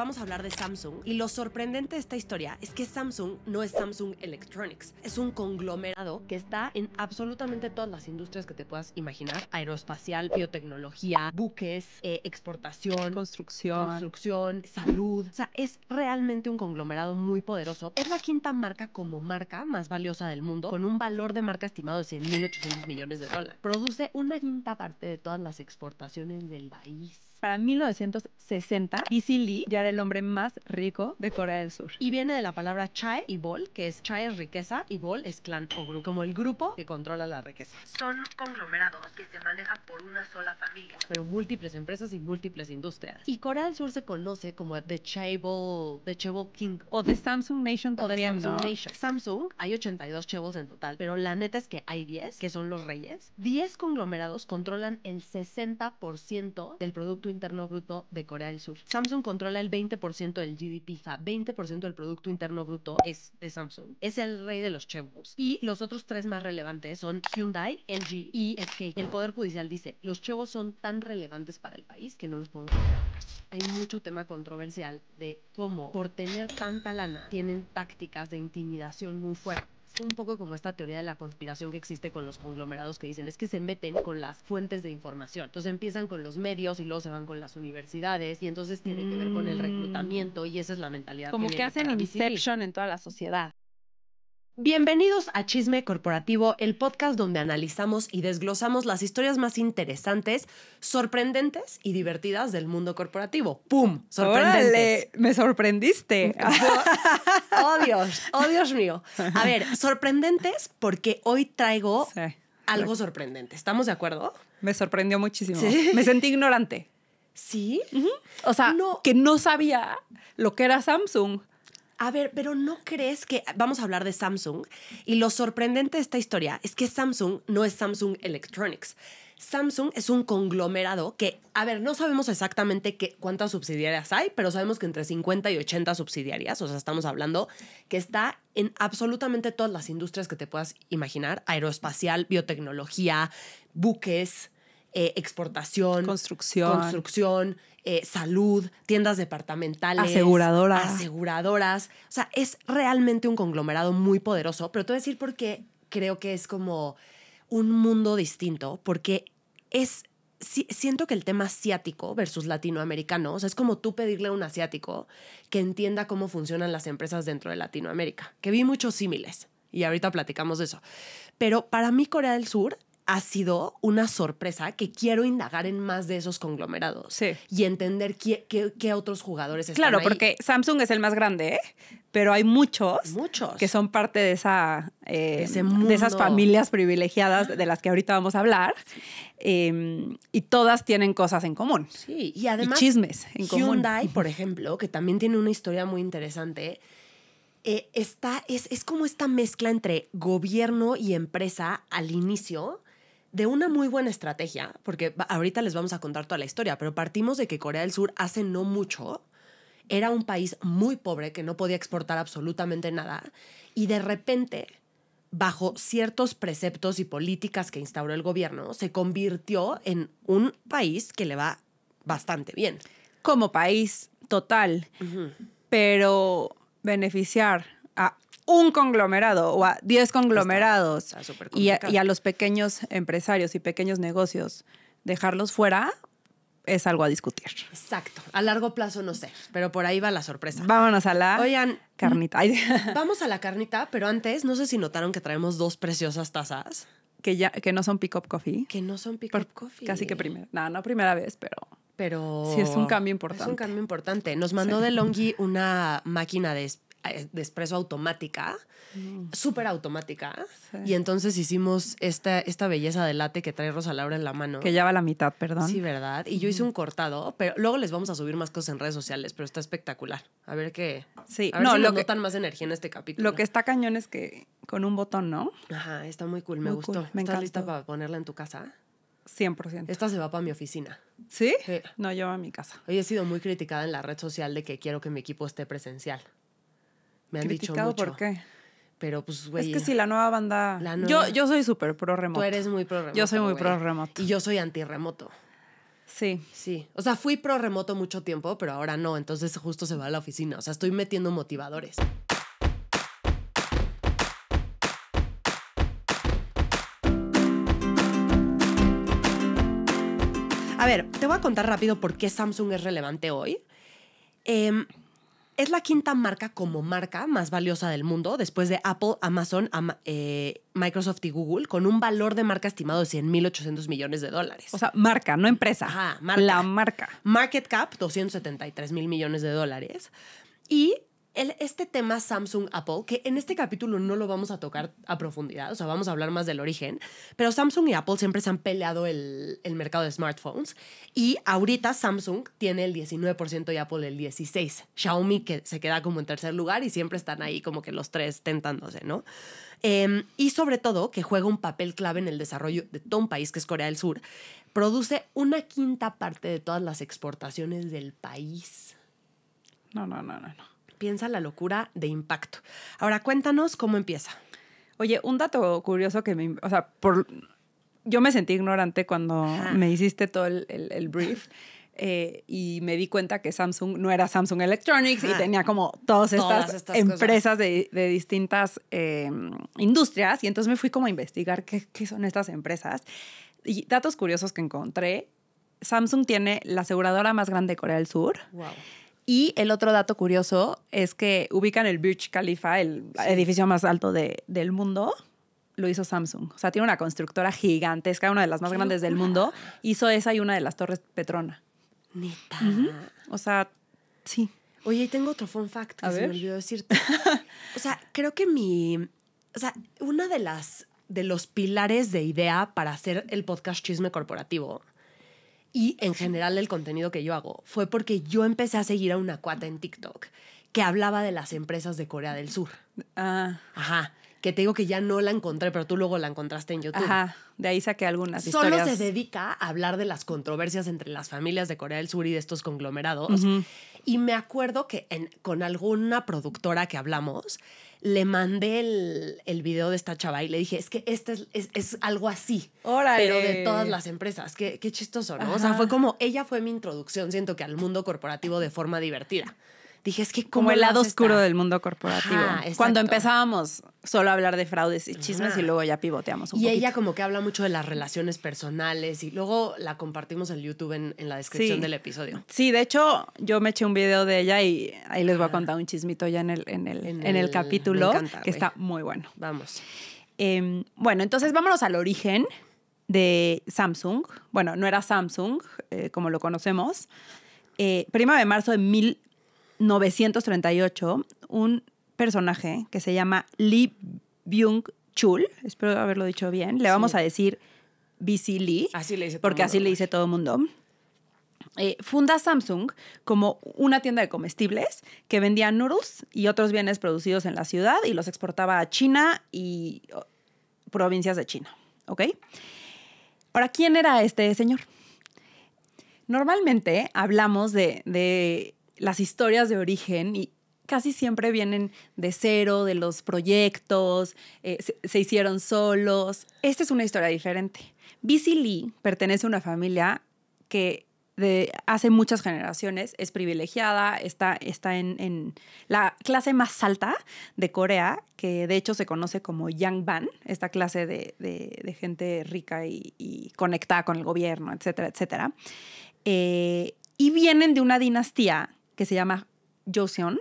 vamos a hablar de Samsung y lo sorprendente de esta historia es que Samsung no es Samsung Electronics, es un conglomerado que está en absolutamente todas las industrias que te puedas imaginar: aeroespacial, biotecnología, buques, exportación, construcción, salud. O sea, es realmente un conglomerado muy poderoso. Es la quinta marca como marca más valiosa del mundo, con un valor de marca estimado de $100,800 millones. Produce una quinta parte de todas las exportaciones del país. Para 1960, P.C. Lee ya era el hombre más rico de Corea del Sur. Y viene de la palabra chae y bol, que es chae es riqueza y bol es clan o grupo, como el grupo que controla la riqueza. Son conglomerados que se manejan por una sola familia, pero múltiples empresas y múltiples industrias. Y Corea del Sur se conoce como The Chaebol King. O The Samsung Nation O de también, Samsung ¿no? Nation. Samsung, hay 82 chaebols en total, pero la neta es que hay 10, que son los reyes. 10 conglomerados controlan el 60% del Producto Interno Bruto de Corea del Sur. Samsung controla el 20% del GDP, o sea, 20% del Producto Interno Bruto es de Samsung. Es el rey de los chaebols. Y los otros tres más relevantes son Hyundai, LG y SK. El Poder Judicial dice, los chaebols son tan relevantes para el país que no los podemos controlar. Hay mucho tema controversial de cómo, por tener tanta lana, tienen tácticas de intimidación muy fuertes. Un poco como esta teoría de la conspiración que existe con los conglomerados que dicen es que se meten con las fuentes de información. Entonces empiezan con los medios y luego se van con las universidades y entonces tiene que ver con el reclutamiento y esa es la mentalidad. Como que hacen Inception en toda la sociedad. Bienvenidos a Chisme Corporativo, el podcast donde analizamos y desglosamos las historias más interesantes, sorprendentes y divertidas del mundo corporativo. ¡Pum! Sorprendentes. ¡Órale! ¡Me sorprendiste! Oh Dios mío. A ver, sorprendentes porque hoy traigo algo sorprendente. ¿Estamos de acuerdo? Me sorprendió muchísimo. ¿Sí? Me sentí ignorante. ¿Sí? O sea, que no sabía lo que era Samsung. A ver, pero ¿no crees que vamos a hablar de Samsung? Y lo sorprendente de esta historia es que Samsung no es Samsung Electronics. Samsung es un conglomerado que, a ver, no sabemos exactamente cuántas subsidiarias hay, pero sabemos que entre 50 y 80 subsidiarias, o sea, estamos hablando que está en absolutamente todas las industrias que te puedas imaginar: aeroespacial, biotecnología, buques, exportación, construcción, salud, tiendas departamentales, aseguradoras. O sea, es realmente un conglomerado muy poderoso, pero te voy a decir por qué creo que es como un mundo distinto, porque siento que el tema asiático versus latinoamericano, o sea, es como tú pedirle a un asiático que entienda cómo funcionan las empresas dentro de Latinoamérica, que vi muchos símiles y ahorita platicamos de eso. Pero para mí Corea del Sur ha sido una sorpresa que quiero indagar en más de esos conglomerados y entender qué otros jugadores están ahí. Claro, porque Samsung es el más grande, pero hay muchos que son parte de de esas familias privilegiadas de las que ahorita vamos a hablar, y todas tienen cosas en común. Sí, y además chismes en común. Hyundai, por ejemplo, que también tiene una historia muy interesante, es como esta mezcla entre gobierno y empresa al inicio, de una muy buena estrategia, porque ahorita les vamos a contar toda la historia, pero partimos de que Corea del Sur hace no mucho era un país muy pobre que no podía exportar absolutamente nada y de repente, bajo ciertos preceptos y políticas que instauró el gobierno, se convirtió en un país que le va bastante bien. Como país total, pero beneficiar a un conglomerado o a 10 conglomerados y a los pequeños empresarios y pequeños negocios, dejarlos fuera, es algo a discutir. Exacto. A largo plazo no sé, pero por ahí va la sorpresa. Vámonos a la carnita. Vamos a la carnita, pero antes, no sé si notaron que traemos dos preciosas tazas. Que no son Pick-Up Coffee. Que no son Pick-Up Coffee. Casi que primera. No primera vez, pero sí es un cambio importante. Es un cambio importante. Nos mandó DeLonghi una máquina de espresso automática, súper automática. Sí. Y entonces hicimos esta belleza de latte que trae Rosa Laura en la mano. Que ya va a la mitad, perdón. Sí, ¿verdad? Y yo hice un cortado, pero luego les vamos a subir más cosas en redes sociales, pero está espectacular. A ver qué... Sí. A ver si nos notan más energía en este capítulo. Lo que está cañón es que con un botón, ¿no? Ajá, está muy cool, me gustó. Cool. Me ¿Estás encantó. lista para ponerla en tu casa? 100%. Esta se va para mi oficina. ¿Sí? No, yo a mi casa. Hoy he sido muy criticada en la red social de que quiero que mi equipo esté presencial. Me han dicho mucho. ¿Por qué? Pero pues, güey. Es que si la nueva banda... Yo soy súper pro remoto. Tú eres muy pro remoto. Yo soy muy pro remoto. Y yo soy anti remoto. Sí. Sí. O sea, fui pro remoto mucho tiempo, pero ahora no. Entonces justo se va a la oficina. O sea, estoy metiendo motivadores. A ver, te voy a contar rápido por qué Samsung es relevante hoy. Es la quinta marca como marca más valiosa del mundo, después de Apple, Amazon, Microsoft y Google, con un valor de marca estimado de $100,800 millones. O sea, marca, no empresa. Ajá, marca. La marca. Market cap, $273,000 millones. Y este tema Samsung-Apple, que en este capítulo no lo vamos a tocar a profundidad, o sea, vamos a hablar más del origen, pero Samsung y Apple siempre se han peleado el mercado de smartphones y ahorita Samsung tiene el 19% y Apple el 16%. Xiaomi que se queda como en tercer lugar y siempre están ahí como que los tres tentándose, ¿no? Y sobre todo que juega un papel clave en el desarrollo de todo un país que es Corea del Sur. Produce una quinta parte de todas las exportaciones del país. No. Piensa la locura de impacto. Ahora, cuéntanos cómo empieza. Oye, un dato curioso que yo me sentí ignorante cuando me hiciste todo el brief y me di cuenta que Samsung no era Samsung Electronics y tenía como todas estas empresas de distintas industrias. Y entonces me fui como a investigar qué son estas empresas. Y datos curiosos que encontré. Samsung tiene la aseguradora más grande de Corea del Sur. Wow. Y el otro dato curioso es que ubican el Burj Khalifa, el edificio más alto del mundo, lo hizo Samsung. O sea, tiene una constructora gigantesca, una de las más grandes del mundo. Hizo esa y una de las torres Petrona. Neta. O sea, sí. Oye, y tengo otro fun fact que se me olvidó decirte. O sea, creo que una de los pilares de idea para hacer el podcast Chisme Corporativo y en general el contenido que yo hago fue porque yo empecé a seguir a una cuata en TikTok que hablaba de las empresas de Corea del Sur. Ajá. Que te digo que ya no la encontré, pero tú luego la encontraste en YouTube. Ajá. De ahí saqué algunas historias. Solo se dedica a hablar de las controversias entre las familias de Corea del Sur y de estos conglomerados. Y me acuerdo que con alguna productora que hablamos, le mandé el video de esta chava y le dije, es que este es algo así. ¡Órale! Pero de todas las empresas. Qué chistoso, ¿no? Ajá. O sea, ella fue mi introducción, siento que al mundo corporativo de forma divertida. Dije, es que como el lado oscuro del mundo corporativo. Ajá, cuando empezábamos solo a hablar de fraudes y chismes y luego ya pivoteamos un poquito. Y ella como que habla mucho de las relaciones personales y luego la compartimos en YouTube en la descripción del episodio. Sí, de hecho, yo me eché un video de ella y ahí les voy a contar un chismito ya en el capítulo, me encanta, que está muy bueno. Vamos. Bueno, entonces vámonos al origen de Samsung. Bueno, no era Samsung, como lo conocemos. 1 de marzo de 1938, un personaje que se llama Lee Byung-chul, espero haberlo dicho bien, le vamos a decir B.C. Lee, así le dice todo porque mundo, así le dice todo el mundo. Funda Samsung como una tienda de comestibles que vendía noodles y otros bienes producidos en la ciudad y los exportaba a China y provincias de China. ¿Ok? Ahora, ¿quién era este señor? Normalmente hablamos de las historias de origen y casi siempre vienen de cero, de los proyectos, se hicieron solos. Esta es una historia diferente. B.C. Lee pertenece a una familia que hace muchas generaciones es privilegiada, está en la clase más alta de Corea, que de hecho se conoce como Yangban, esta clase de gente rica y conectada con el gobierno, etcétera, etcétera. Y vienen de una dinastía que se llama Joseon,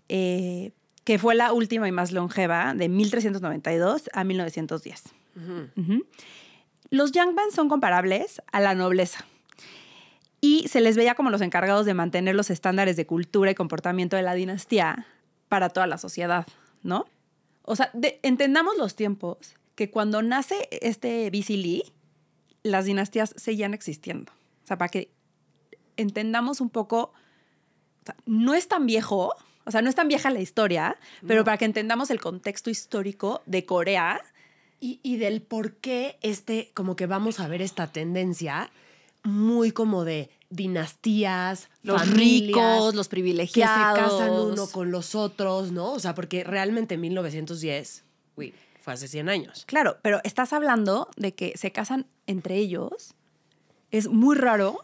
que fue la última y más longeva de 1392 a 1910. Los Yangban son comparables a la nobleza y se les veía como los encargados de mantener los estándares de cultura y comportamiento de la dinastía para toda la sociedad, ¿no? O sea, entendamos los tiempos que cuando nace este B.C. Lee, las dinastías seguían existiendo. O sea, para que entendamos un poco, o sea, no es tan viejo, o sea, no es tan vieja la historia, pero para que entendamos el contexto histórico de Corea. Y del por qué como que vamos a ver esta tendencia muy como de dinastías, los familias, ricos, los privilegiados. Que se casan uno con los otros, ¿no? O sea, porque realmente 1910, fue hace 100 años. Claro, pero estás hablando de que se casan entre ellos es muy raro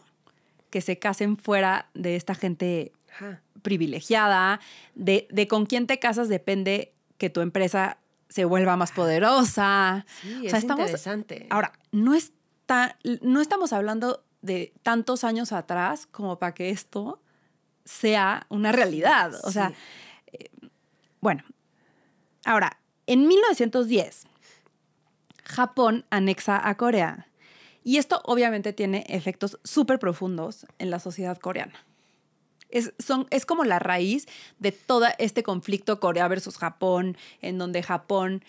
que se casen fuera de esta gente privilegiada, de con quién te casas depende que tu empresa se vuelva más poderosa. Sí, o sea, es interesante. Ahora, no estamos hablando de tantos años atrás como para que esto sea una realidad. O sea, bueno, ahora, en 1910, Japón anexa a Corea. Y esto obviamente tiene efectos súper profundos en la sociedad coreana. Es como la raíz de todo este conflicto Corea versus Japón, en donde Japón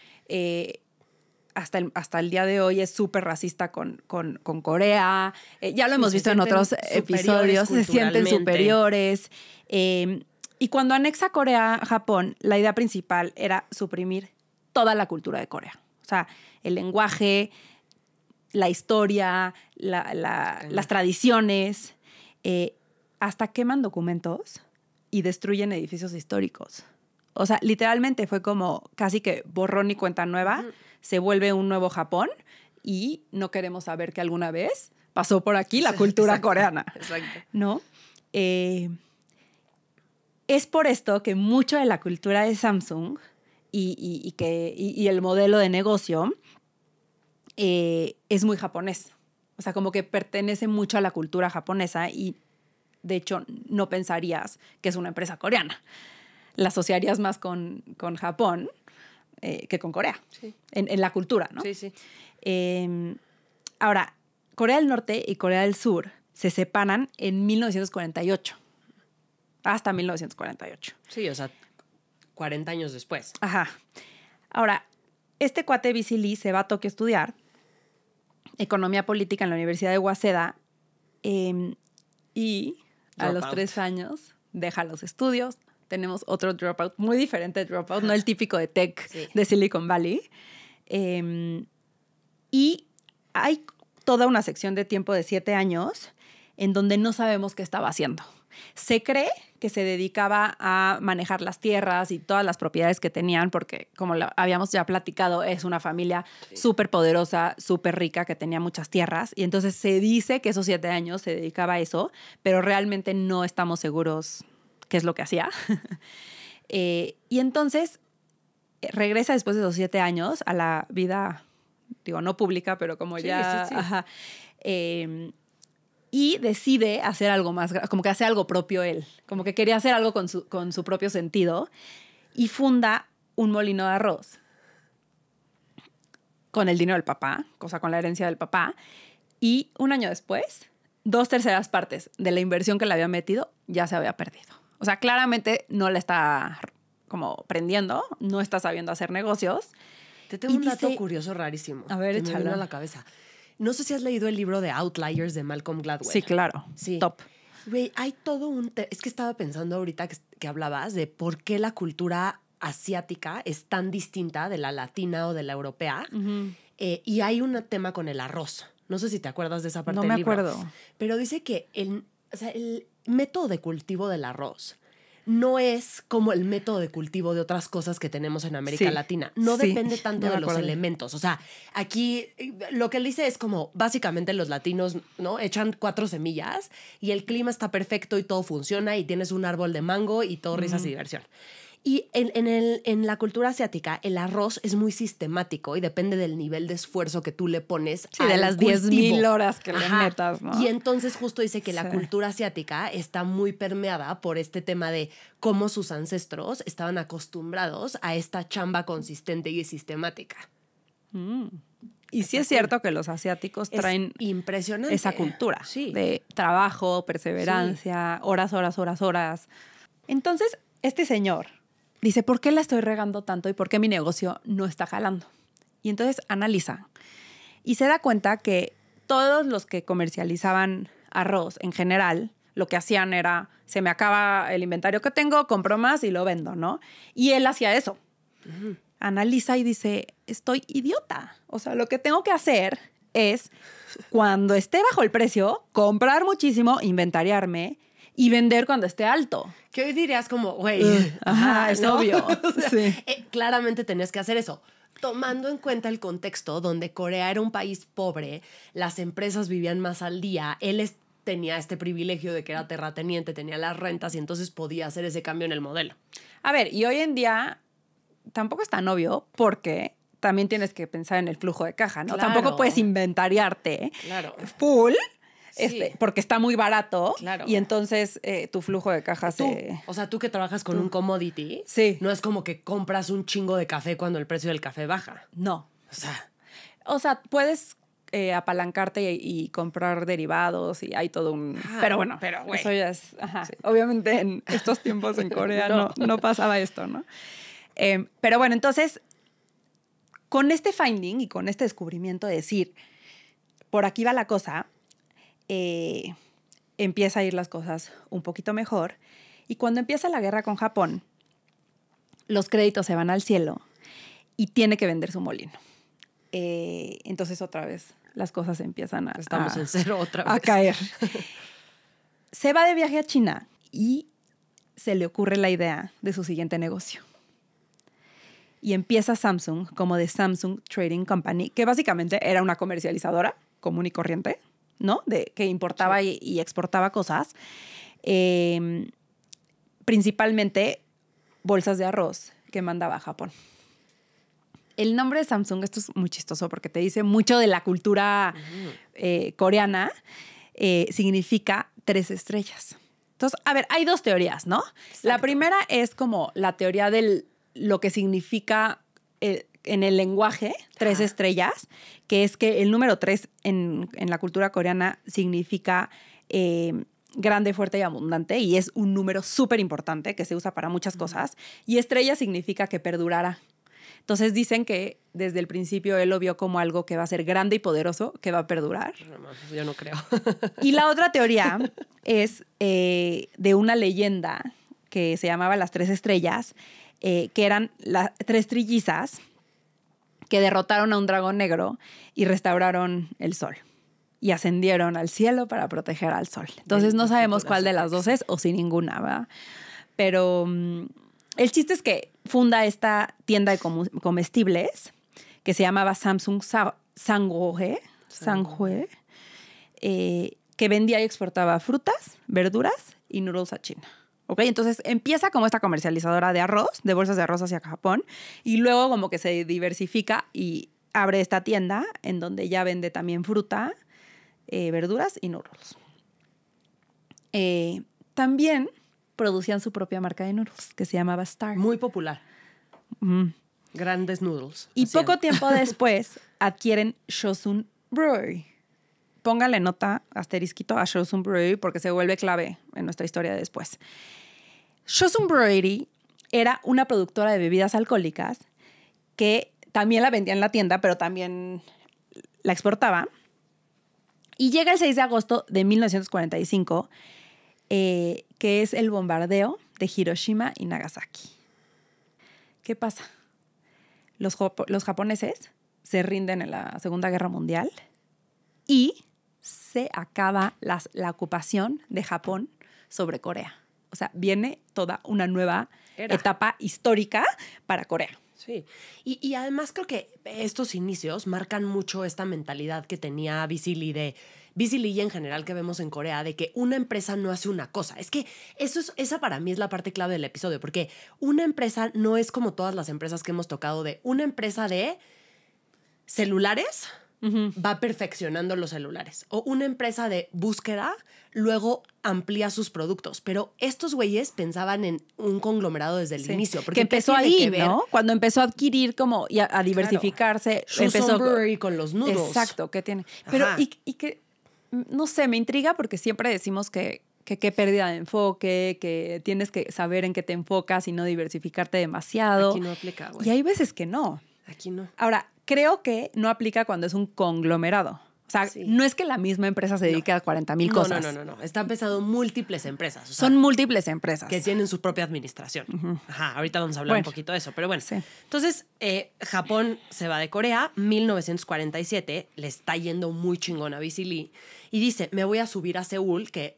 hasta el día de hoy es súper racista con Corea. Ya lo hemos visto en otros episodios, se sienten superiores. Y cuando anexa Corea a Japón, la idea principal era suprimir toda la cultura de Corea. O sea, el lenguaje, la historia, las tradiciones, hasta queman documentos y destruyen edificios históricos. O sea, literalmente fue como casi que borrón y cuenta nueva, se vuelve un nuevo Japón y no queremos saber que alguna vez pasó por aquí la cultura coreana. Exacto. ¿No? Es por esto que mucho de la cultura de Samsung y el modelo de negocio es muy japonés. O sea, como que pertenece mucho a la cultura japonesa y, de hecho, no pensarías que es una empresa coreana. La asociarías más con Japón que con Corea, sí. en la cultura, ¿no? Sí, sí. Ahora, Corea del Norte y Corea del Sur se separan en 1948. Hasta 1948. Sí, o sea, 40 años después. Ajá. Ahora, este cuate Bici Lee se va a Tokio a estudiar economía política en la Universidad de Waseda y a los 3 años deja los estudios. Tenemos otro dropout, muy diferente dropout, no el típico de tech de Silicon Valley. Y hay toda una sección de tiempo de 7 años en donde no sabemos qué estaba haciendo. Se cree que se dedicaba a manejar las tierras y todas las propiedades que tenían, porque como habíamos ya platicado, es una familia súper poderosa, súper rica, que tenía muchas tierras. Y entonces se dice que esos 7 años se dedicaba a eso, pero realmente no estamos seguros qué es lo que hacía. Y entonces regresa después de esos 7 años a la vida, digo, no pública, pero como ya... Sí. Ajá, y decide hacer algo más, como que hace algo propio él, como que quería hacer algo con su propio sentido, y funda un molino de arroz con el dinero del papá, con la herencia del papá, y un año después, 2/3 partes de la inversión que le había metido ya se había perdido. O sea, claramente no le está como prendiendo, no está sabiendo hacer negocios. Te tengo un dato curioso rarísimo. A ver, échalo. Me vino a la cabeza. No sé si has leído el libro de Outliers de Malcolm Gladwell. Sí, claro. Sí. Top. Güey, hay todo un... Es que estaba pensando ahorita que hablabas de por qué la cultura asiática es tan distinta de la latina o de la europea. Uh-huh. Y hay un tema con el arroz. No sé si te acuerdas de esa parte del libro. No me acuerdo. Pero dice que el método de cultivo del arroz no es como el método de cultivo de otras cosas que tenemos en América Latina. No depende tanto de los elementos. O sea, aquí lo que él dice es como, básicamente los latinos, ¿no? Echan 4 semillas y el clima está perfecto y todo funciona y tienes un árbol de mango y todo risas y diversión. Y en la cultura asiática, el arroz es muy sistemático y depende del nivel de esfuerzo que tú le pones de las 10,000 horas que le metas, ¿no? Y entonces justo dice que la cultura asiática está muy permeada por este tema de cómo sus ancestros estaban acostumbrados a esta chamba consistente y sistemática. Y sí es cierto que los asiáticos traen impresionante esa cultura de trabajo, perseverancia, horas. Entonces, este señor dice, ¿por qué la estoy regando tanto y por qué mi negocio no está jalando? Y entonces analiza y se da cuenta que todos los que comercializaban arroz en general, lo que hacían era, se me acaba el inventario que tengo, compro más y lo vendo, ¿no? Y él hacía eso. Uh-huh. Analiza y dice, estoy idiota. O sea, lo que tengo que hacer es, cuando esté bajo el precio, comprar muchísimo, inventariarme y vender cuando esté alto. Que hoy dirías como, güey, es obvio. O sea, claramente tenías que hacer eso. tomando en cuenta el contexto donde Corea era un país pobre, las empresas vivían más al día, tenía este privilegio de que era terrateniente, tenía las rentas y entonces podía hacer ese cambio en el modelo. A ver, y hoy en día tampoco es tan obvio porque también tienes que pensar en el flujo de caja, ¿no? Claro. Tampoco puedes inventariarte full, porque está muy barato. Claro. Y entonces tu flujo de caja O sea, tú que trabajas con un commodity, no es como que compras un chingo de café cuando el precio del café baja. No. O sea, puedes apalancarte y comprar derivados y hay todo un... Pero bueno, eso ya es... Sí. Obviamente en estos tiempos en Corea no pasaba esto, ¿no? Pero bueno, entonces, con este finding y con este descubrimiento de decir, por aquí va la cosa, empieza a ir las cosas un poquito mejor. Y cuando empieza la guerra con Japón, los créditos se van al cielo y tiene que vender su molino. Entonces otra vez las cosas empiezan Estamos en cero otra vez. A caer. Se va de viaje a China y se le ocurre la idea de su siguiente negocio. Y empieza Samsung como The Samsung Trading Company, que básicamente era una comercializadora común y corriente, ¿no? Que importaba y exportaba cosas. Principalmente bolsas de arroz que mandaba a Japón. El nombre de Samsung, esto es muy chistoso porque te dice mucho de la cultura coreana, significa 3 estrellas. Entonces, a ver, hay 2 teorías, ¿no? Exacto. La primera es como la teoría de lo que significa en el lenguaje 3 estrellas, que es que el número 3 en la cultura coreana significa grande, fuerte y abundante, y es un número súper importante que se usa para muchas cosas, y estrella significa que perdurará. Entonces dicen que desde el principio él lo vio como algo que va a ser grande y poderoso, que va a perdurar. No, yo no creo. Y la otra teoría es de una leyenda que se llamaba Las 3 estrellas, que eran las 3 trillizas que derrotaron a un dragón negro y restauraron el sol. Y ascendieron al cielo para proteger al sol. Entonces no sabemos cuál de las 2 es o si ninguna, ¿verdad? Pero el chiste es que funda esta tienda de comestibles que se llamaba Samsung Sanghue, que vendía y exportaba frutas, verduras y noodles a China. ¿Ok? Entonces empieza como esta comercializadora de arroz, de bolsas de arroz hacia Japón, y luego como que se diversifica y abre esta tienda en donde ya vende también fruta, verduras y noodles. También producían su propia marca de noodles que se llamaba Star. Muy popular. Grandes noodles. Y poco tiempo después adquieren Chosun Brewery. Póngale nota, asterisquito, a Chosun Brewery porque se vuelve clave en nuestra historia después. Chosun Brewery era una productora de bebidas alcohólicas que también la vendía en la tienda, pero también la exportaba. Y llega el 6 de agosto de 1945, que es el bombardeo de Hiroshima y Nagasaki. ¿Qué pasa? Los japoneses se rinden en la Segunda Guerra Mundial y se acaba la ocupación de Japón sobre Corea. O sea, viene toda una nueva etapa histórica para Corea. Sí, y además creo que estos inicios marcan mucho esta mentalidad que tenía Busy Lee y en general que vemos en Corea, de que una empresa no hace una cosa. Es que esa para mí es la parte clave del episodio, porque una empresa no es como todas las empresas que hemos tocado de una empresa de celulares va perfeccionando los celulares. O una empresa de búsqueda luego amplía sus productos. Pero estos güeyes pensaban en un conglomerado desde el inicio. Porque que empezó ahí, ¿no? Cuando empezó a adquirir como y a diversificarse. Claro. Empezó con los noodles. Exacto, ¿qué tiene? Pero y que, no sé, me intriga porque siempre decimos que qué pérdida de enfoque, que tienes que saber en qué te enfocas y no diversificarte demasiado. Aquí no aplica, güey. Y hay veces que no. Aquí no. Ahora, creo que no aplica cuando es un conglomerado. O sea, no es que la misma empresa se dedique a 40,000 cosas. No. Están empezando múltiples empresas. O sea, son múltiples empresas. Que tienen su propia administración. Ahorita vamos a hablar un poquito de eso, pero bueno. Sí. Entonces, Japón se va de Corea, 1947, le está yendo muy chingón a Busy Lee, y dice, me voy a subir a Seúl, que,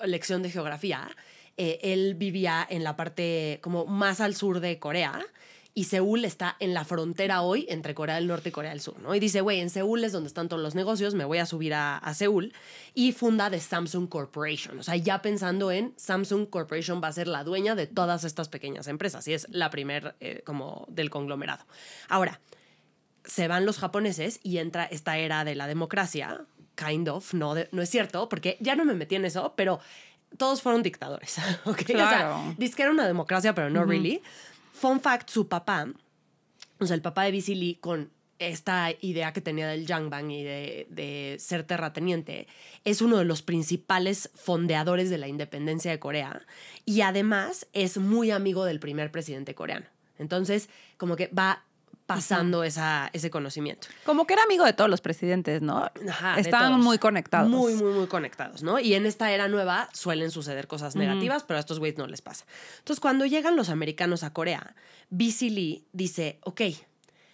lección de geografía, él vivía en la parte como más al sur de Corea, Y Seúl está en la frontera hoy entre Corea del Norte y Corea del Sur, ¿no? Y dice, güey, en Seúl es donde están todos los negocios, me voy a subir a Seúl. Y funda The Samsung Corporation. O sea, ya pensando en Samsung Corporation va a ser la dueña de todas estas pequeñas empresas. Y es la primer como del conglomerado. Ahora, se van los japoneses y entra esta era de la democracia. Kind of, no es cierto, porque ya no me metí en eso, pero todos fueron dictadores, ¿ok? Claro. O sea, dice que era una democracia, pero no really. Fun fact, su papá, o sea, el papá de BC Lee, con esta idea que tenía del gangbang y de ser terrateniente, es uno de los principales fondeadores de la independencia de Corea y además es muy amigo del primer presidente coreano. Entonces, como que va pasando ese conocimiento. Como que era amigo de todos los presidentes, ¿no? Ajá, estaban muy conectados. Muy, muy, muy conectados, ¿no? Y en esta era nueva suelen suceder cosas negativas, pero a estos güeyes no les pasa. Entonces, cuando llegan los americanos a Corea, BC Lee dice, ok,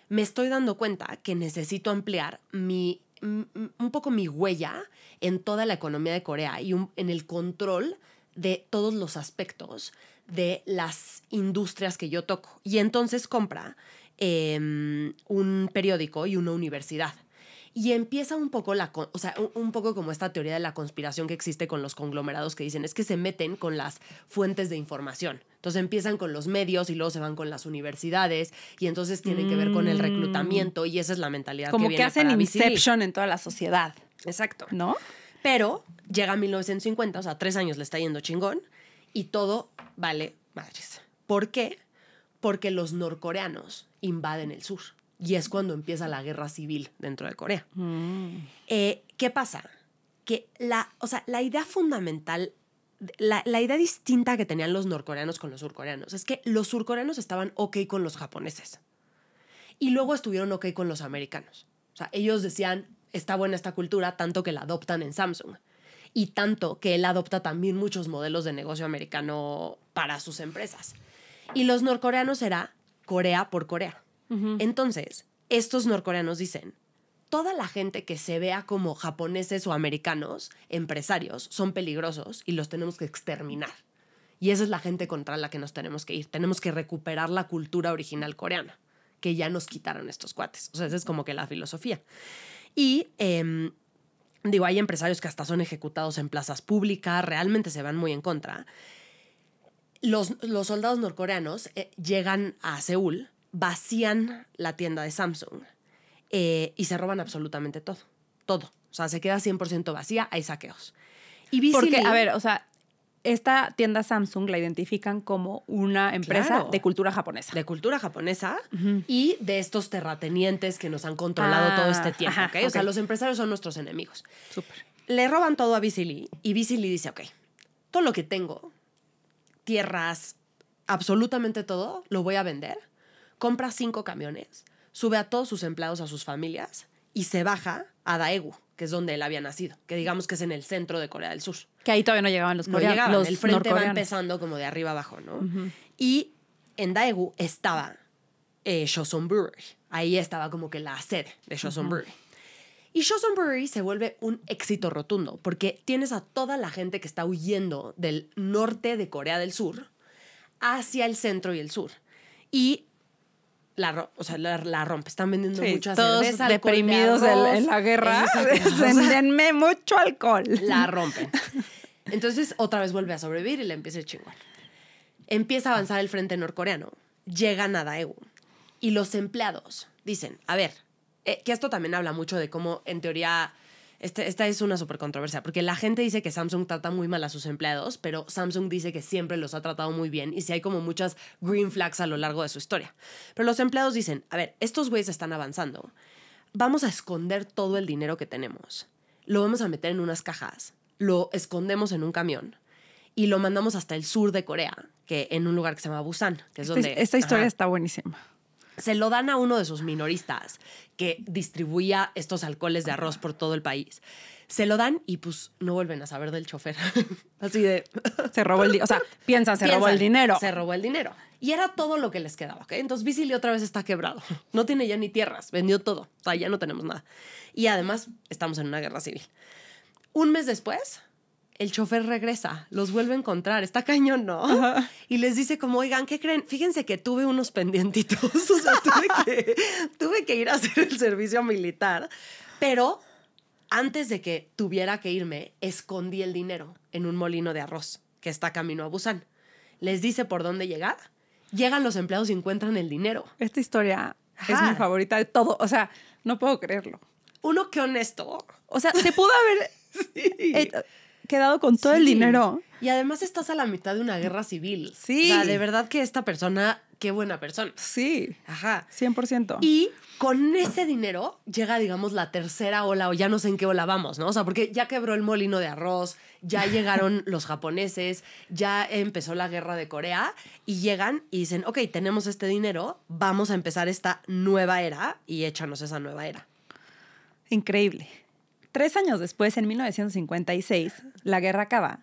me estoy dando cuenta que necesito ampliar un poco mi huella en toda la economía de Corea y en el control de todos los aspectos de las industrias que yo toco. Y entonces compra un periódico y una universidad. Y empieza un poco un poco como esta teoría de la conspiración que existe con los conglomerados que dicen es que se meten con las fuentes de información. Entonces empiezan con los medios y luego se van con las universidades y entonces tienen que ver con el reclutamiento y esa es la mentalidad como que viene hacen para Inception en toda la sociedad. Exacto. ¿No? Pero llega 1950, o sea, 3 años le está yendo chingón y todo vale madres. ¿Por qué? Porque los norcoreanos invaden el sur. Y es cuando empieza la guerra civil dentro de Corea. ¿Qué pasa? Que la idea fundamental, la idea distinta que tenían los norcoreanos con los surcoreanos es que los surcoreanos estaban ok con los japoneses. Y luego estuvieron ok con los americanos. O sea, ellos decían, está buena esta cultura, tanto que la adoptan en Samsung. Y tanto que él adopta también muchos modelos de negocio americano para sus empresas. Y los norcoreanos era Corea por Corea. Entonces, estos norcoreanos dicen, toda la gente que se vea como japoneses o americanos, empresarios, son peligrosos y los tenemos que exterminar. Y esa es la gente contra la que nos tenemos que ir. Tenemos que recuperar la cultura original coreana, que ya nos quitaron estos cuates. O sea, esa es como que la filosofía. Y, hay empresarios que hasta son ejecutados en plazas públicas, realmente se van muy en contra. Los soldados norcoreanos llegan a Seúl, vacían la tienda de Samsung y se roban absolutamente todo. Todo. O sea, se queda 100% vacía, hay saqueos. Y porque, a ver, o sea, esta tienda Samsung la identifican como una empresa de cultura japonesa. De cultura japonesa y de estos terratenientes que nos han controlado todo este tiempo. Ajá, ¿okay? O sea, los empresarios son nuestros enemigos. Súper. Le roban todo a BC Lee y BC Lee dice, ok, todo lo que tengo, tierras, absolutamente todo, lo voy a vender. Compra 5 camiones, sube a todos sus empleados a sus familias y se baja a Daegu, que es donde él había nacido, que digamos que es en el centro de Corea del Sur. Que ahí todavía no llegaban los coreanos. No llegaban, el frente va empezando como de arriba abajo, ¿no? Y en Daegu estaba Chosun Brewery. Ahí estaba como que la sede de Chosun Brewery. Y Chosun Brewery se vuelve un éxito rotundo porque tienes a toda la gente que está huyendo del norte de Corea del Sur hacia el centro y el sur. Y la rompe. Están vendiendo mucha cerveza, todos deprimidos en la guerra. Denme mucho alcohol. La rompen. Entonces, otra vez vuelve a sobrevivir y le empieza a chingar. Empieza a avanzar el frente norcoreano. Llegan a Daegu. Y los empleados dicen, a ver, que esto también habla mucho de cómo, en teoría, esta es una súper controversia, porque la gente dice que Samsung trata muy mal a sus empleados, pero Samsung dice que siempre los ha tratado muy bien y sí hay como muchas green flags a lo largo de su historia. Pero los empleados dicen, a ver, estos güeyes están avanzando, vamos a esconder todo el dinero que tenemos, lo vamos a meter en unas cajas, lo escondemos en un camión y lo mandamos hasta el sur de Corea, que en un lugar que se llama Busan, que es donde... Esta historia está buenísima. Se lo dan a uno de sus minoristas que distribuía estos alcoholes de arroz por todo el país. Se lo dan y pues no vuelven a saber del chofer. Así de... Se robó el dinero. O sea, robó el dinero. Se robó el dinero. Y era todo lo que les quedaba, ¿ok? Entonces BC Lee otra vez está quebrado. No tiene ya ni tierras. Vendió todo. O sea, ya no tenemos nada. Y además estamos en una guerra civil. Un mes después, el chofer regresa, los vuelve a encontrar, está cañón, ¿no? Ajá. Y les dice como, oigan, ¿qué creen? Fíjense que tuve unos pendientitos, o sea, tuve que ir a hacer el servicio militar, pero antes de que tuviera que irme, escondí el dinero en un molino de arroz que está camino a Busan. Les dice por dónde llegar, llegan los empleados y encuentran el dinero. Esta historia es mi favorita de todo, o sea, no puedo creerlo. Uno, qué honesto. O sea, se pudo haber quedado con todo el dinero. Y además estás a la mitad de una guerra civil. Sí. O sea, de verdad que esta persona, qué buena persona. Sí. Ajá. 100%. Y con ese dinero llega, digamos, la tercera ola, o ya no sé en qué ola vamos, ¿no? O sea, porque ya quebró el molino de arroz, ya llegaron los japoneses, ya empezó la guerra de Corea, y llegan y dicen, ok, tenemos este dinero, vamos a empezar esta nueva era, y échanos esa nueva era. Increíble. 3 años después, en 1956, la guerra acaba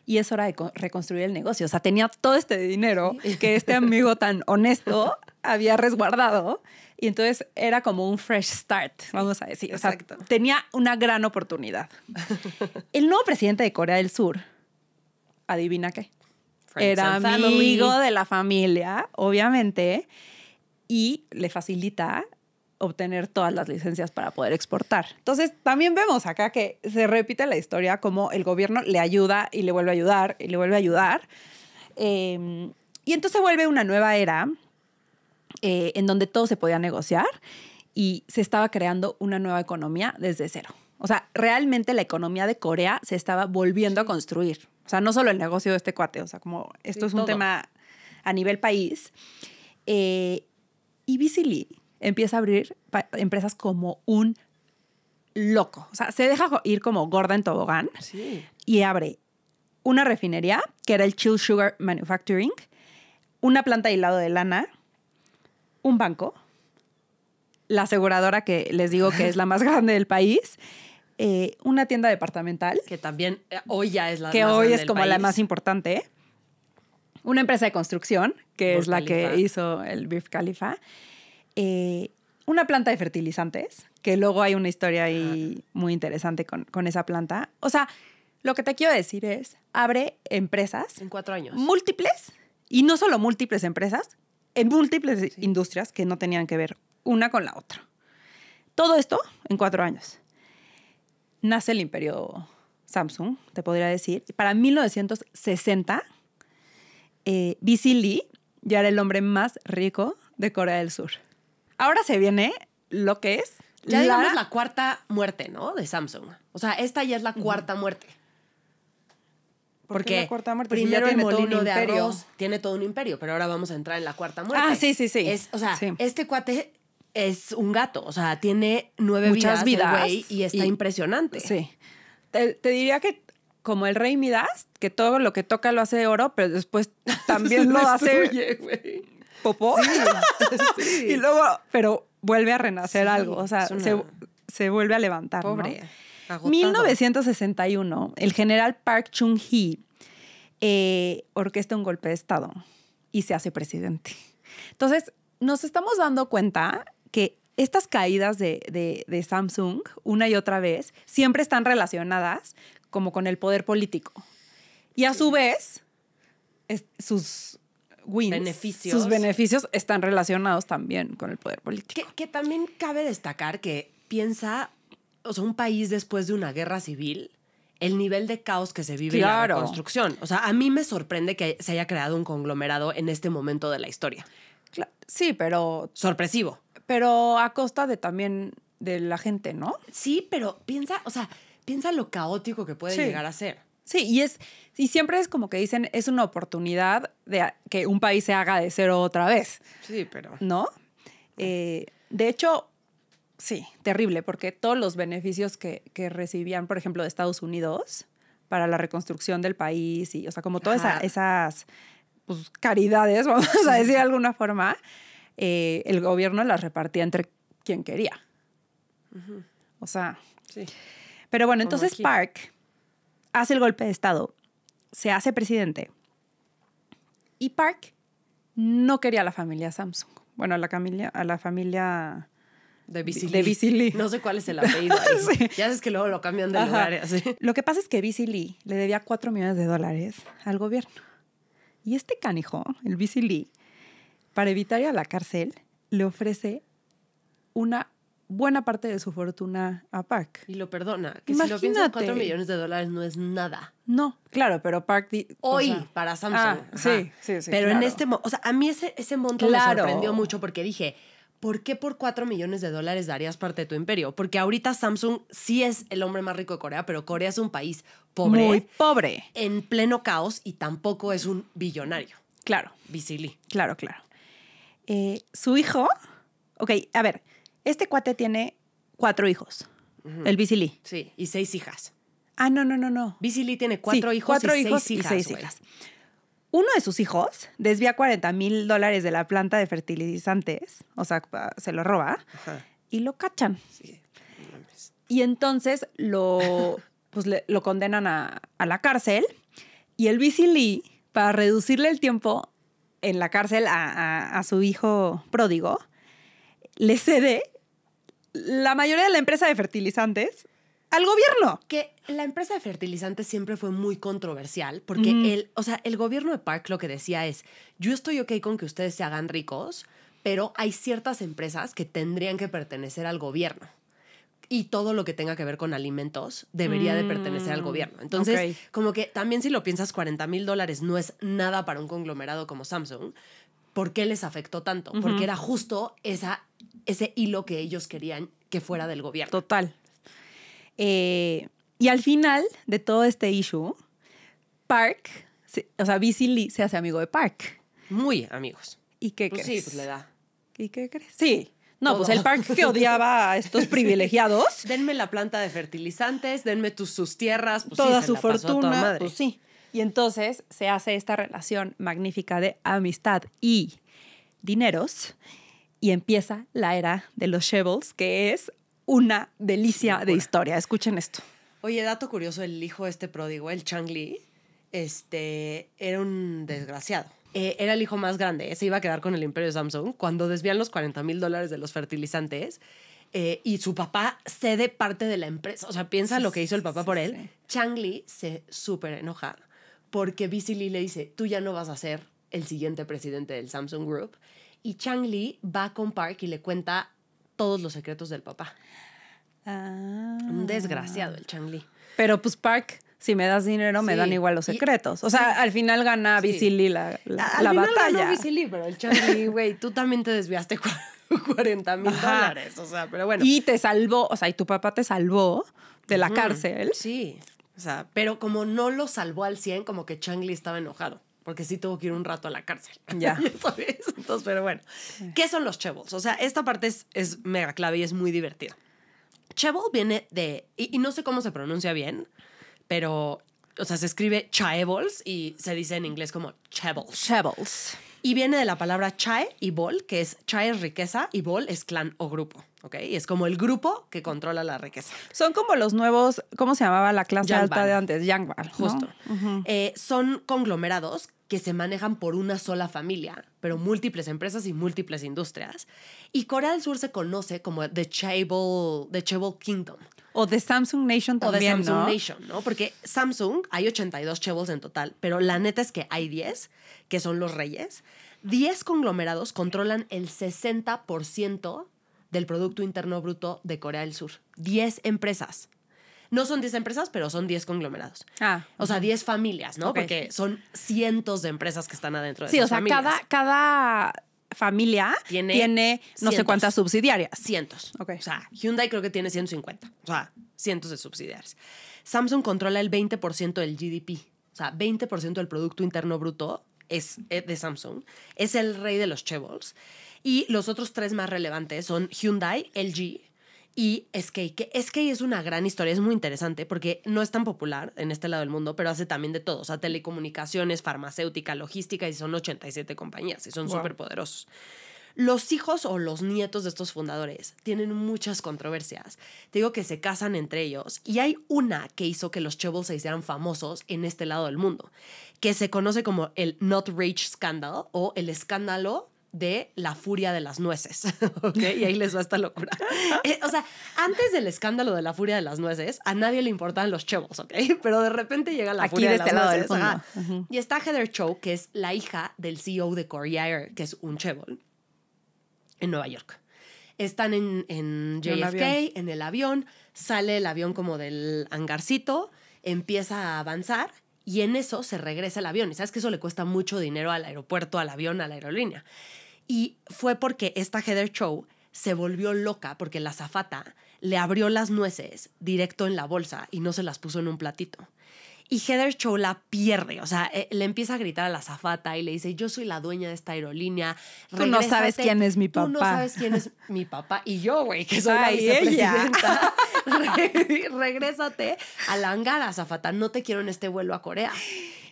y es hora de reconstruir el negocio. O sea, tenía todo este dinero que este amigo tan honesto había resguardado y entonces era como un fresh start, vamos a decir. O sea, tenía una gran oportunidad. El nuevo presidente de Corea del Sur, ¿adivina qué? Era amigo de la familia, obviamente, y le facilita obtener todas las licencias para poder exportar. Entonces, también vemos acá que se repite la historia como el gobierno le ayuda y le vuelve a ayudar y le vuelve a ayudar. Y entonces vuelve una nueva era en donde todo se podía negociar y se estaba creando una nueva economía desde cero. O sea, realmente la economía de Corea se estaba volviendo a construir. O sea, no solo el negocio de este cuate, o sea, como esto es un tema a nivel país. Y BC Lee empieza a abrir empresas como un loco. O sea, se deja ir como gorda en tobogán y abre una refinería, que era el Chill Sugar Manufacturing, una planta de hilado de lana, un banco, la aseguradora que les digo que es la más grande del país, una tienda departamental. Que también hoy ya es la que más hoy grande es del como país. La más importante. Una empresa de construcción, que Burj es la Khalifa. que hizo el Burj Khalifa. Una planta de fertilizantes, que luego hay una historia ahí muy interesante con esa planta. O sea, lo que te quiero decir es, abre empresas. En 4 años. Múltiples, y no solo múltiples empresas, en múltiples industrias que no tenían que ver una con la otra. Todo esto en 4 años. Nace el imperio Samsung, te podría decir. Para 1960, BC Lee ya era el hombre más rico de Corea del Sur. Ahora se viene lo que es ya digamos la cuarta muerte, ¿no? De Samsung. O sea, esta ya es la cuarta muerte. Porque la cuarta muerte? Primero Si ya el tiene molino todo un de imperio. arroz tiene todo un imperio, pero ahora vamos a entrar en la cuarta muerte. Ah, sí. O sea, sí. este cuate es un gato. O sea, tiene 9 Muchas vidas el güey, y está impresionante. Sí. Te diría que como el rey Midas, que todo lo que toca lo hace de oro, pero después también lo hace popó. Sí. Y luego, pero vuelve a renacer algo. O sea, se vuelve a levantar. Pobre. ¿No? Agotado. 1961, el general Park Chung-hee orquesta un golpe de Estado y se hace presidente. Entonces, nos estamos dando cuenta que estas caídas de Samsung, una y otra vez, siempre están relacionadas como con el poder político. Y a su vez, sus sus beneficios están relacionados también con el poder político. Que también cabe destacar que piensa, o sea, un país después de una guerra civil, el nivel de caos que se vive en la reconstrucción. O sea, a mí me sorprende que se haya creado un conglomerado en este momento de la historia. Sí, pero... Sorpresivo. Pero a costa de también de la gente, ¿no? Sí, pero piensa lo caótico que puede llegar a ser. Sí, y siempre es como que dicen, es una oportunidad de que un país se haga de cero otra vez. Sí, pero... ¿No? De hecho, sí, terrible, porque todos los beneficios que recibían, por ejemplo, de Estados Unidos para la reconstrucción del país, y, o sea, como todas esas pues, caridades, vamos a decir de alguna forma, el gobierno las repartía entre quien quería. Uh-huh. O sea... Sí. Pero bueno, entonces Park hace el golpe de Estado, se hace presidente, y Park no quería a la familia Samsung. Bueno, a la familia De Bici Lee. No sé cuál es el apellido ahí. Sí. Ya sabes que luego lo cambian de lugar. Así. Lo que pasa es que Bici Lee le debía $4 millones al gobierno. Y este canijo, el Bici Lee, para evitar ir a la cárcel, le ofrece una buena parte de su fortuna a Park. Y lo perdona. Que imagínate. Si lo piensas, $4 millones no es nada. No, claro, pero Park... Hoy, para Samsung. Sí. Pero claro. En este... O sea, a mí ese monto me sorprendió mucho porque dije... ¿Por qué por $4 millones darías parte de tu imperio? Porque ahorita Samsung sí es el hombre más rico de Corea, pero Corea es un país pobre. Muy pobre. En pleno caos y tampoco es un billonario. Claro. Bici Lee. Claro. Su hijo... Ok, a ver. Este cuate tiene 4 hijos. El Bici Lee. Sí, y 6 hijas. No. Bici Lee tiene 4 hijos y 6 hijas. Y 6 hijas. Uno de sus hijos desvía $40,000 de la planta de fertilizantes, o sea, se lo roba, y lo cachan. Sí. Y entonces lo condenan a la cárcel, y el Bici Lee, para reducirle el tiempo en la cárcel a su hijo pródigo, le cede la mayoría de la empresa de fertilizantes al gobierno. Que la empresa de fertilizantes siempre fue muy controversial porque el gobierno de Park lo que decía es, yo estoy ok con que ustedes se hagan ricos, pero hay ciertas empresas que tendrían que pertenecer al gobierno. Y todo lo que tenga que ver con alimentos debería de pertenecer al gobierno. Entonces, como que también si lo piensas, $40,000 no es nada para un conglomerado como Samsung. ¿Por qué les afectó tanto? Porque era justo ese hilo que ellos querían que fuera del gobierno. Total. Y al final de todo este issue, Park, Bici Lee se hace amigo de Park. Muy amigos. ¿Y qué crees? Sí, pues le da. ¿Y qué crees? Sí. No, todo. Pues el Park que odiaba a estos privilegiados. Denme la planta de fertilizantes, denme sus tierras. Pues toda sí, su fortuna. Toda madre. Pues sí. Y entonces se hace esta relación magnífica de amistad y dineros y empieza la era de los Shevels, que es una delicia de historia. Escuchen esto. Oye, dato curioso, el hijo pródigo, el Chang Lee, era un desgraciado. Era el hijo más grande, se iba a quedar con el imperio de Samsung cuando desvían los $40,000 de los fertilizantes y su papá cede parte de la empresa. O sea, piensa lo que hizo el papá por él. Sí. Chang Lee se súper enoja porque Bici Lee le dice, tú ya no vas a ser el siguiente presidente del Samsung Group. Y Chang Lee va con Park y le cuenta todos los secretos del papá. Un desgraciado el Chang Lee. Pero pues Park, si me das dinero, me dan igual los secretos. O sea, al final gana Bici Lee la batalla. Al final ganó Bici Lee, pero el Chang Lee, güey, tú también te desviaste $40,000. O sea, pero bueno. Y te salvó, y tu papá te salvó de la cárcel. Sí, o sea, pero como no lo salvó al 100, como que Chang Lee estaba enojado. Porque sí tuvo que ir un rato a la cárcel. Ya. ¿Sabes? Entonces, pero bueno. ¿Qué son los Shevels? O sea, esta parte es mega clave y es muy divertida. Chevel viene de... Y no sé cómo se pronuncia bien, pero... O sea, se escribe chaebols y se dice en inglés como chevels. Chevels. Y viene de la palabra chae y bol, que es chae es riqueza y bol es clan o grupo, ¿ok? Y es como el grupo que controla la riqueza. Son como los nuevos... ¿Cómo se llamaba la clase alta de antes? Yangbal, ¿no? Justo. Son conglomerados que se manejan por una sola familia, pero múltiples empresas y múltiples industrias. Y Corea del Sur se conoce como The Chaebol Kingdom. O The Samsung Nation también, o The Samsung Nation, ¿no? Porque Samsung, hay 82 Chaebols en total, pero la neta es que hay 10, que son los reyes. 10 conglomerados controlan el 60% del Producto Interno Bruto de Corea del Sur. 10 empresas. No son 10 empresas, pero son 10 conglomerados. O sea, 10 familias, ¿no? Porque son cientos de empresas que están adentro de esas familias. Sí, o sea, cada familia tiene no sé cuántas subsidiarias. Cientos. O sea, Hyundai creo que tiene 150. O sea, cientos de subsidiarias. Samsung controla el 20% del GDP. O sea, 20% del Producto Interno Bruto es de Samsung. Es el rey de los Chaebols. Y los otros 3 más relevantes son Hyundai, LG y SK, que SK es una gran historia, es muy interesante porque no es tan popular en este lado del mundo, pero hace también de todo, o sea, telecomunicaciones, farmacéutica, logística, y son 87 compañías y son súper poderosos. Los hijos o los nietos de estos fundadores tienen muchas controversias. Te digo que se casan entre ellos y hay una que hizo que los Chaebols se hicieran famosos en este lado del mundo, que se conoce como el Not Rich Scandal o el escándalo de la furia de las nueces, ¿ok? Y ahí les va esta locura. O sea, antes del escándalo de la furia de las nueces, a nadie le importaban los chevos, ¿ok? Pero de repente llega la furia de las nueces. Y está Heather Chow, que es la hija del CEO de Courier, que es un chevol, en Nueva York. Están en JFK, en el avión, sale el avión como del hangarcito, empieza a avanzar y en eso se regresa el avión. Y sabes que eso le cuesta mucho dinero al aeropuerto, al avión, a la aerolínea. Y fue porque esta Heather Chow se volvió loca porque la azafata le abrió las nueces directo en la bolsa y no se las puso en un platito. Y Heather Chow la pierde, o sea, le empieza a gritar a la azafata y le dice, yo soy la dueña de esta aerolínea. Tú no sabes quién es mi papá. Tú no sabes quién es mi papá. Y yo, güey, que soy la vicepresidenta. Regrésate al hangar, azafata. No te quiero en este vuelo a Corea.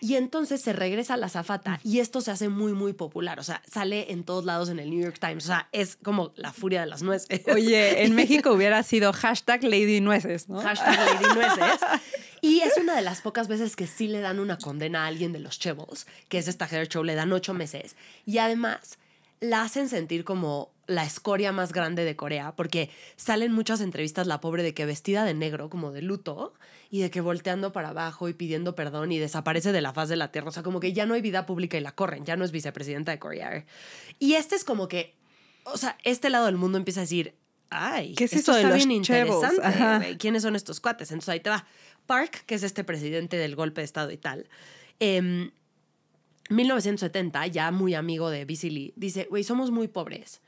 Y entonces se regresa la azafata y esto se hace muy, muy popular. O sea, sale en todos lados en el New York Times. O sea, es como la furia de las nueces. Oye, en México hubiera sido #LadyNueces, ¿no? #LadyNueces. Y es una de las pocas veces que sí le dan una condena a alguien de los chevos, que es esta Heather Chow, le dan 8 meses. Y además la hacen sentir como la escoria más grande de Corea, porque salen muchas entrevistas la pobre de que vestida de negro, como de luto, y de que volteando para abajo y pidiendo perdón y desaparece de la faz de la tierra. O sea, como que ya no hay vida pública y la corren, ya no es vicepresidenta de Corea. Y este es como que, o sea, este lado del mundo empieza a decir, ay, ¿qué es esto eso está de los bien chevos? interesante. ¿Quiénes son estos cuates? Entonces ahí te va. Park, que es este presidente del golpe de Estado y tal, 1970, ya muy amigo de BC Lee, dice, güey, somos muy pobres,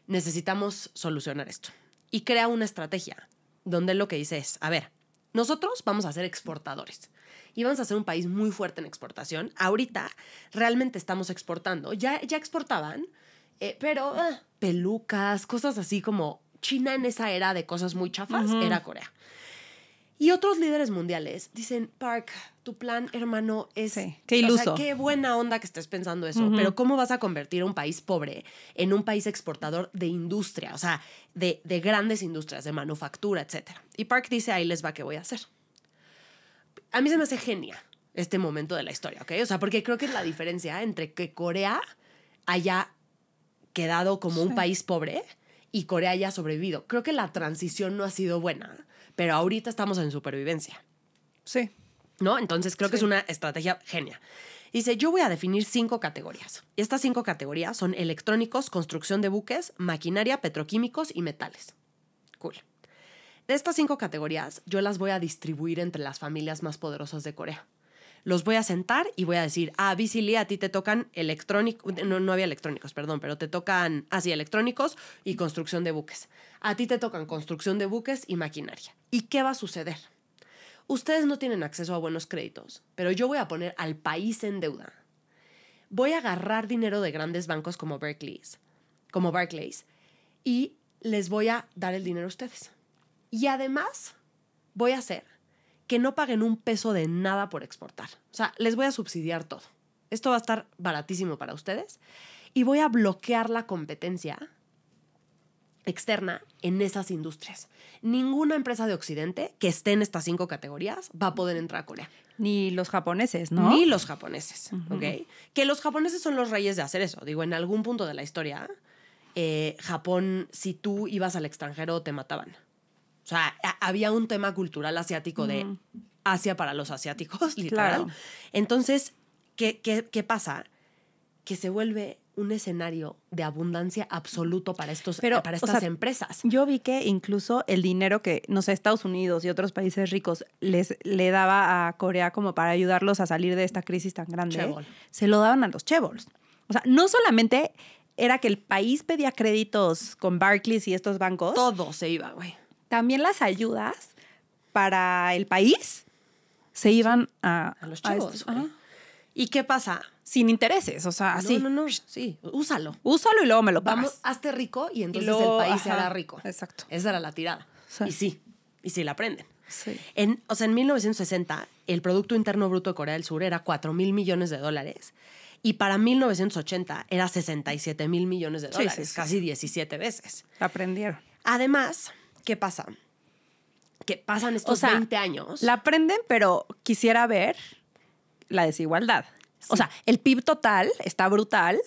necesitamos solucionar esto. Y crea una estrategia donde lo que dice es, a ver, nosotros vamos a ser exportadores y vamos a ser un país muy fuerte en exportación. Ahorita realmente estamos exportando, ya exportaban, pero pelucas, cosas así como China en esa era de cosas muy chafas, era Corea. Y otros líderes mundiales dicen, Park, tu plan, hermano, es... Sí, qué iluso. O sea, qué buena onda que estés pensando eso, pero ¿cómo vas a convertir a un país pobre en un país exportador de industria? O sea, de grandes industrias, de manufactura, etc. Y Park dice, ahí les va, ¿qué voy a hacer? A mí se me hace genia este momento de la historia, ¿ok? O sea, porque creo que es la diferencia entre que Corea haya quedado como un país pobre y Corea haya sobrevivido. Creo que la transición no ha sido buena, pero ahorita estamos en supervivencia. Sí. ¿No? Entonces creo que es una estrategia genia. Dice, yo voy a definir 5 categorías. Y estas 5 categorías son electrónicos, construcción de buques, maquinaria, petroquímicos y metales. Cool. De estas 5 categorías, yo las voy a distribuir entre las familias más poderosas de Corea. Los voy a sentar y voy a decir, BC Lee, a ti te tocan electrónicos, no había electrónicos, perdón, pero te tocan, electrónicos y construcción de buques. A ti te tocan construcción de buques y maquinaria. ¿Y qué va a suceder? Ustedes no tienen acceso a buenos créditos, pero yo voy a poner al país en deuda. Voy a agarrar dinero de grandes bancos como Barclays, y les voy a dar el dinero a ustedes. Y además voy a hacer que no paguen un peso de nada por exportar. O sea, les voy a subsidiar todo. Esto va a estar baratísimo para ustedes. Y voy a bloquear la competencia externa en esas industrias. Ninguna empresa de Occidente que esté en estas 5 categorías va a poder entrar a Corea. Ni los japoneses, ¿no? Ni los japoneses, ¿ok? Que los japoneses son los reyes de hacer eso. Digo, en algún punto de la historia, Japón, si tú ibas al extranjero, te mataban. O sea, había un tema cultural asiático de Asia para los asiáticos, literal. Claro. Entonces, ¿qué pasa? Que se vuelve un escenario de abundancia absoluto para estas empresas. Yo vi que incluso el dinero que, no sé, Estados Unidos y otros países ricos le daba a Corea como para ayudarlos a salir de esta crisis tan grande, se lo daban a los chaebols. O sea, no solamente era que el país pedía créditos con Barclays y estos bancos. Todo se iba, güey. También las ayudas para el país se iban a los chaebols. ¿Y qué pasa? Sin intereses, o sea, así. No, sí, úsalo. Úsalo y luego me lo pagas. Vamos, hazte rico y entonces el país se hará rico. Exacto. Esa era la tirada. Sí. Y sí la aprenden. Sí. En 1960, el Producto Interno Bruto de Corea del Sur era $4,000 millones y para 1980 era $67,000 millones, casi 17 veces. Aprendieron. Además, ¿qué pasa? Que pasan estos 20 años. La aprenden, pero quisiera ver la desigualdad. Sí. O sea, el PIB total está brutal,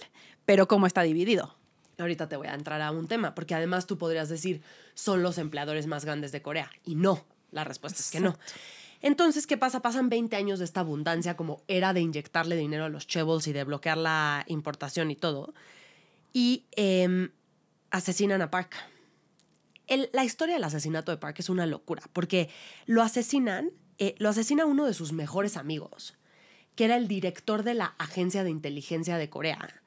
pero ¿cómo está dividido? Ahorita te voy a entrar a un tema, porque además tú podrías decir, son los empleadores más grandes de Corea. Y no, la respuesta es que no. Entonces, ¿qué pasa? Pasan 20 años de esta abundancia como era de inyectarle dinero a los chaebols y de bloquear la importación y todo. Y asesinan a Park. La historia del asesinato de Park es una locura, porque lo asesina uno de sus mejores amigos, que era el director de la Agencia de Inteligencia de Corea.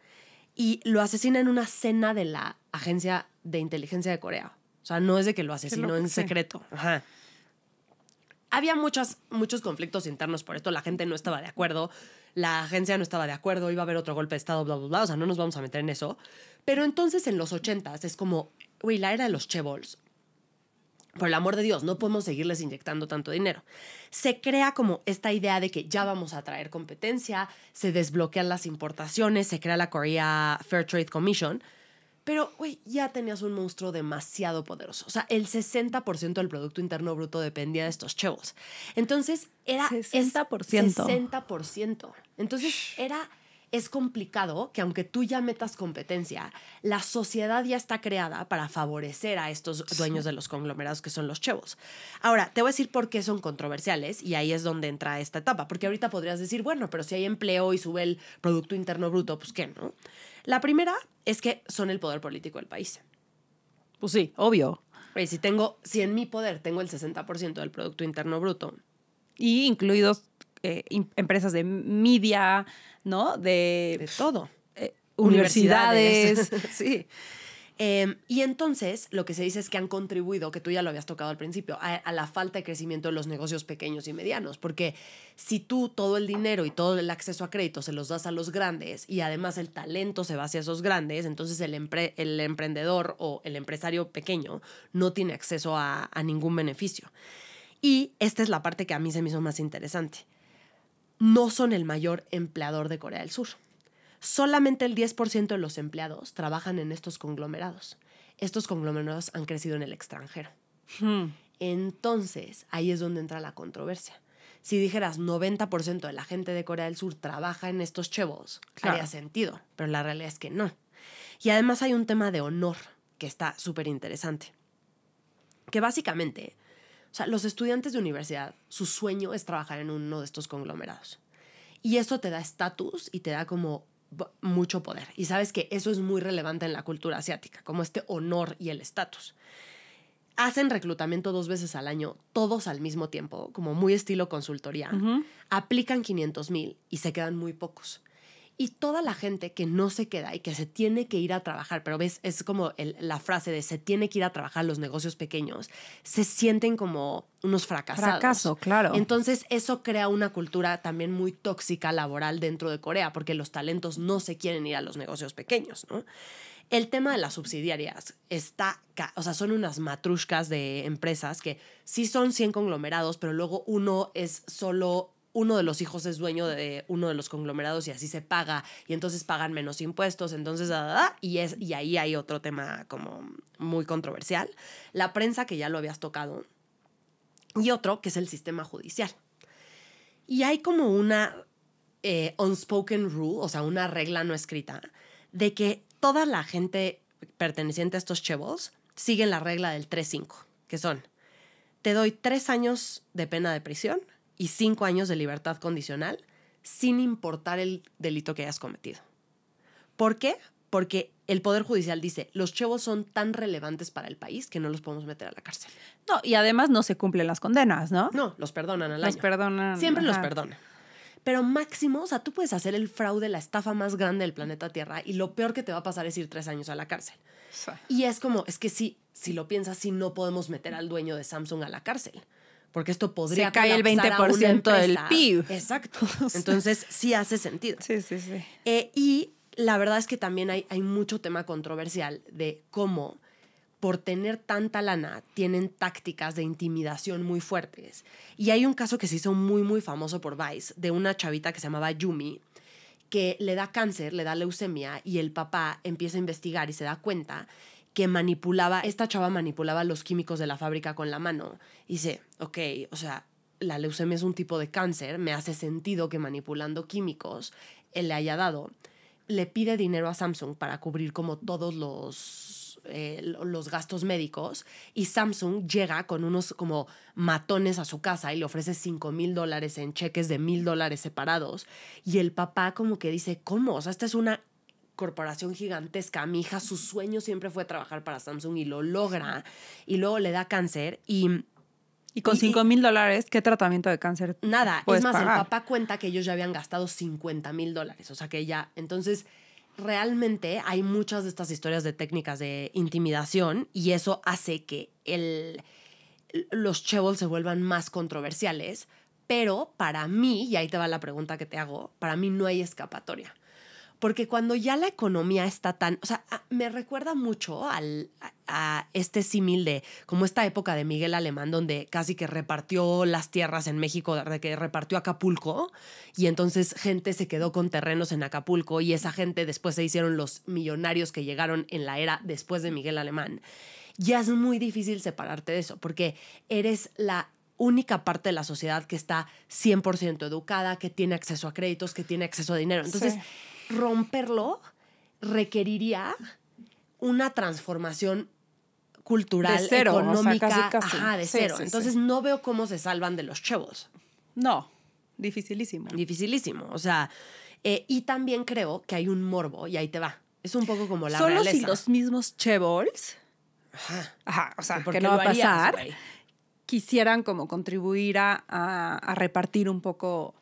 Y lo asesina en una cena de la Agencia de Inteligencia de Corea. O sea, no es de que lo asesinó en secreto. Ajá. Había muchos conflictos internos por esto. La gente no estaba de acuerdo. La agencia no estaba de acuerdo. Iba a haber otro golpe de Estado, bla, bla, bla. O sea, no nos vamos a meter en eso. Pero entonces en los 80s es como, güey, la era de los chaebols. Por el amor de Dios, no podemos seguirles inyectando tanto dinero. Se crea como esta idea de que ya vamos a traer competencia, se desbloquean las importaciones, se crea la Korea Fair Trade Commission, pero, güey, ya tenías un monstruo demasiado poderoso. O sea, el 60% del Producto Interno Bruto dependía de estos chaebols. Entonces, era 60%. 60%. Entonces, es complicado que aunque tú ya metas competencia, la sociedad ya está creada para favorecer a estos dueños de los conglomerados que son los chaebols. Ahora, te voy a decir por qué son controversiales y ahí es donde entra esta etapa, porque ahorita podrías decir, bueno, pero si hay empleo y sube el Producto Interno Bruto, pues ¿qué, no? La primera es que son el poder político del país. Pues sí, obvio. Si en mi poder tengo el 60% del Producto Interno Bruto. Y incluidos empresas de media, ¿no? De todo. Universidades. Sí. Y entonces lo que se dice es que han contribuido, que tú ya lo habías tocado al principio, a la falta de crecimiento de los negocios pequeños y medianos. Porque si tú todo el dinero y todo el acceso a crédito se los das a los grandes y además el talento se va hacia esos grandes, entonces el emprendedor o el empresario pequeño no tiene acceso a ningún beneficio. Y esta es la parte que a mí se me hizo más interesante. No son el mayor empleador de Corea del Sur. Solamente el 10% de los empleados trabajan en estos conglomerados. Estos conglomerados han crecido en el extranjero. Entonces, ahí es donde entra la controversia. Si dijeras 90% de la gente de Corea del Sur trabaja en estos chaebols, claro, haría sentido, pero la realidad es que no. Y además hay un tema de honor que está súper interesante. Que básicamente, o sea, los estudiantes de universidad, su sueño es trabajar en uno de estos conglomerados. Y eso te da estatus y te da como mucho poder. Y sabes que eso es muy relevante en la cultura asiática, como este honor y el estatus. Hacen reclutamiento 2 veces al año, todos al mismo tiempo, como muy estilo consultoría. Aplican 500,000 y se quedan muy pocos. Y toda la gente que no se queda y que se tiene que ir a trabajar, pero ves, es como la frase de se tiene que ir a trabajar los negocios pequeños, se sienten como unos fracasados. Fracaso, claro. Entonces eso crea una cultura también muy tóxica laboral dentro de Corea, porque los talentos no se quieren ir a los negocios pequeños, ¿no? El tema de las subsidiarias son unas matrushkas de empresas que sí son 100 conglomerados, pero luego uno de los hijos es dueño de uno de los conglomerados y así se paga y entonces pagan menos impuestos, entonces y ahí hay otro tema como muy controversial, la prensa, que ya lo habías tocado, y otro que es el sistema judicial. Y hay como una unspoken rule, o sea, una regla no escrita, de que toda la gente perteneciente a estos chaebols siguen la regla del 3-5, que son, te doy 3 años de pena de prisión y 5 años de libertad condicional sin importar el delito que hayas cometido. ¿Por qué? Porque el Poder Judicial dice, los chaebols son tan relevantes para el país que no los podemos meter a la cárcel. No, y además no se cumplen las condenas, ¿no? No, los perdonan al año. Los perdonan. Siempre los perdonan. Pero máximo, o sea, tú puedes hacer el fraude, la estafa más grande del planeta Tierra y lo peor que te va a pasar es ir 3 años a la cárcel. Sí. Y es como, es que si lo piensas, sí no podemos meter al dueño de Samsung a la cárcel. Porque esto podría se cae el 20% del PIB. Exacto. Entonces, sí hace sentido. Sí. Y la verdad es que también hay mucho tema controversial de cómo, por tener tanta lana, tienen tácticas de intimidación muy fuertes. Y hay un caso que se hizo muy, muy famoso por Vice, de una chavita que se llamaba Yumi, que le da cáncer, le da leucemia, y el papá empieza a investigar y se da cuenta que esta chava manipulaba los químicos de la fábrica con la mano. Y dice, ok, o sea, la leucemia es un tipo de cáncer, me hace sentido que manipulando químicos él le haya dado. le pide dinero a Samsung para cubrir como todos los gastos médicos, y Samsung llega con unos como matones a su casa y le ofrece $5,000 en cheques de $1,000 separados, y el papá como que dice, ¿cómo? O sea, esta es una corporación gigantesca. Mi hija, su sueño siempre fue trabajar para Samsung y lo logra, y luego le da cáncer y con $5,000, ¿qué tratamiento de cáncer? Nada, es más, pagar? El papá cuenta que ellos ya habían gastado $50,000, o sea que ya, entonces realmente hay muchas de estas historias de técnicas de intimidación, y eso hace que los chaebols se vuelvan más controversiales, pero para mí, y ahí te va la pregunta que te hago, para mí no hay escapatoria. Porque cuando ya la economía está tan... O sea, me recuerda mucho a este símil de como esta época de Miguel Alemán, donde casi que repartió las tierras en México, de que repartió Acapulco, y entonces gente se quedó con terrenos en Acapulco, y esa gente después se hicieron los millonarios que llegaron en la era después de Miguel Alemán. Ya es muy difícil separarte de eso, porque eres la única parte de la sociedad que está 100% educada, que tiene acceso a créditos, que tiene acceso a dinero. Entonces... Sí. Romperlo requeriría una transformación cultural, de cero, económica, o sea, casi. Ajá, de cero. Sí, Entonces no veo cómo se salvan de los chaebols. No, dificilísimo. Dificilísimo. O sea, y también creo que hay un morbo, y ahí te va. Es un poco como la Solo realeza. Si los mismos chaebols, o sea, que no va a pasar, quisieran como contribuir a repartir un poco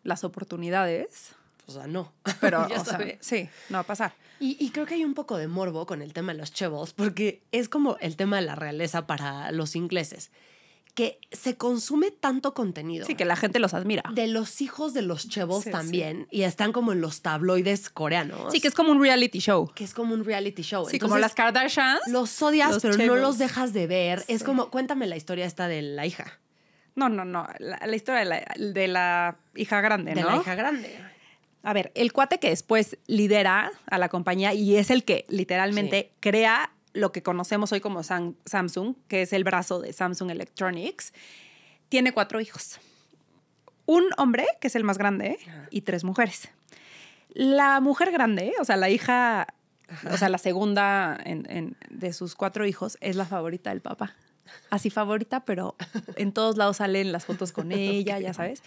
las oportunidades. O sea, no. Pero, o sea, sí, no va a pasar. Y creo que hay un poco de morbo con el tema de los chaebols, porque es como el tema de la realeza para los ingleses, que se consume tanto contenido. Sí, que la gente los admira. De los hijos de los chaebols también, y están como en los tabloides coreanos. Sí, que es como un reality show. Que es como un reality show. Sí, entonces, como las Kardashians. Los odias, pero chaebols. no los dejas de ver. Sí. Es como, cuéntame la historia esta de la hija. No. La historia de la hija grande, ¿no? De la hija grande. A ver, el cuate que después lidera a la compañía y es el que literalmente crea lo que conocemos hoy como Samsung, que es el brazo de Samsung Electronics, tiene 4 hijos. Un hombre, que es el más grande, y 3 mujeres. La mujer grande, o sea, la hija, o sea, la segunda de sus 4 hijos, es la favorita del papá. Así favorita, pero en todos lados salen las fotos con ella, ya sabes.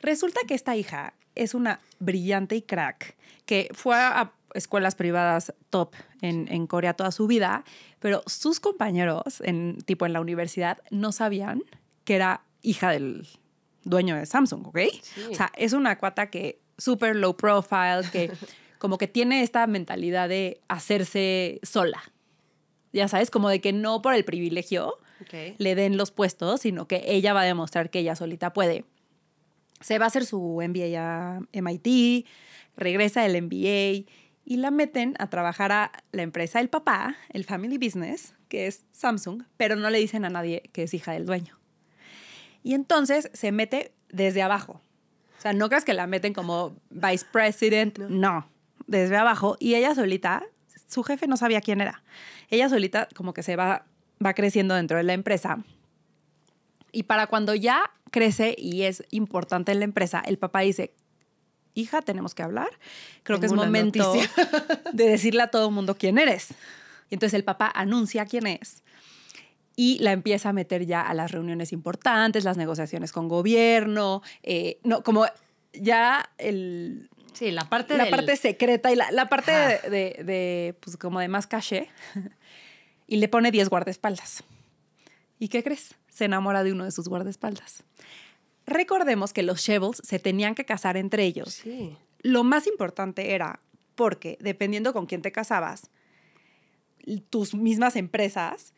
Resulta que esta hija es una brillante y crack que fue a escuelas privadas top en Corea toda su vida, pero sus compañeros, tipo en la universidad, no sabían que era hija del dueño de Samsung, ¿ok? Sí. O sea, es una cuata que súper low profile, que como que tiene esta mentalidad de hacerse sola. Ya sabes, como de que no por el privilegio le den los puestos, sino que ella va a demostrar que ella solita puede. Se va a hacer su MBA a MIT, regresa del MBA y la meten a trabajar a la empresa del papá, el family business, que es Samsung, pero no le dicen a nadie que es hija del dueño. Y entonces se mete desde abajo. O sea, no creas que la meten como vice president, no, desde abajo. Y ella solita, su jefe no sabía quién era. Ella solita como que se va creciendo dentro de la empresa. Y para cuando ya crece y es importante en la empresa, el papá dice, hija, tenemos que hablar. Creo que es momento de decirle a todo el mundo quién eres. Y entonces el papá anuncia quién es y la empieza a meter ya a las reuniones importantes, las negociaciones con gobierno, no, como ya sí, la parte secreta y la parte de pues como de más caché. Y le pone 10 guardaespaldas. ¿Y qué crees? Se enamora de uno de sus guardaespaldas. Recordemos que los chaebols se tenían que casar entre ellos. Sí. Lo más importante era porque, dependiendo con quién te casabas, tus mismas empresas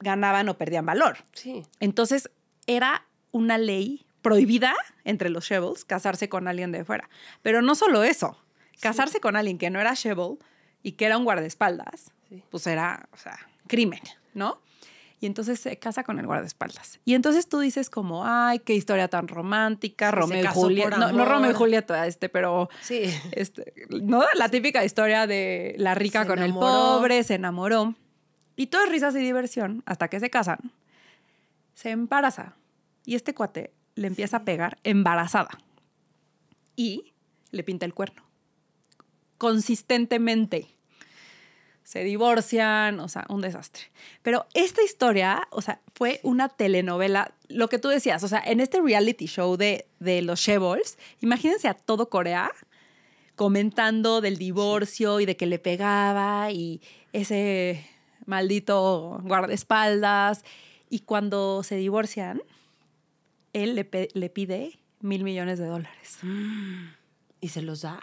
ganaban o perdían valor. Sí. Entonces, era una ley prohibida entre los chaebols casarse con alguien de fuera. Pero no solo eso. Casarse con alguien que no era chaebol y que era un guardaespaldas, pues era, o sea, crimen, ¿no? Y entonces se casa con el guardaespaldas. Y entonces tú dices como, ay, qué historia tan romántica, sí, Romeo y Julieta. No Romeo y Julieta, pero... Sí. ¿No? La típica historia de la rica con el pobre, se enamoró. Y todo es risas y diversión hasta que se casan. Se embaraza. Y este cuate le empieza a pegar embarazada. Y le pinta el cuerno. consistentemente. Se divorcian, o sea, un desastre. Pero esta historia, o sea, fue una telenovela, lo que tú decías, o sea, en este reality show de los Chaebols, imagínense a todo Corea comentando del divorcio y de que le pegaba y ese maldito guardaespaldas. Y cuando se divorcian, él le pide $1,000 millones. ¿Y se los da?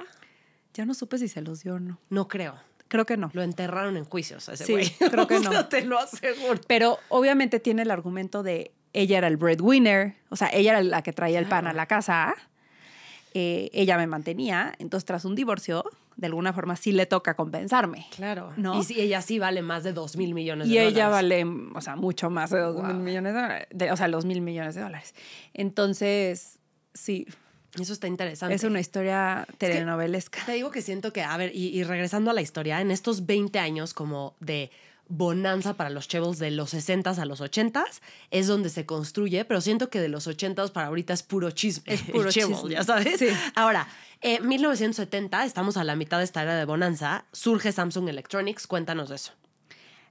Ya no supe si se los dio o no. No creo. Creo que no. Lo enterraron en juicios a ese Sí, güey. creo que no. O sea, te lo aseguro. Pero obviamente tiene el argumento de ella era el breadwinner, o sea, ella era la que traía el pan a la casa, ella me mantenía, entonces tras un divorcio, de alguna forma sí le toca compensarme. Claro. ¿No? Y si ella sí vale más de $2,000 millones. Y ella vale, o sea, mucho más de $2,000 millones, o sea, los $1,000 millones. Entonces, sí. Eso está interesante. Es una historia telenovelesca. Te digo que siento que, a ver, y regresando a la historia, en estos 20 años como de bonanza para los Chaebols de los 60s a los 80s, es donde se construye, pero siento que de los 80s para ahorita es puro chisme. Es puro chisme, ya sabes. Sí. Ahora, 1970, estamos a la mitad de esta era de bonanza, surge Samsung Electronics, cuéntanos de eso.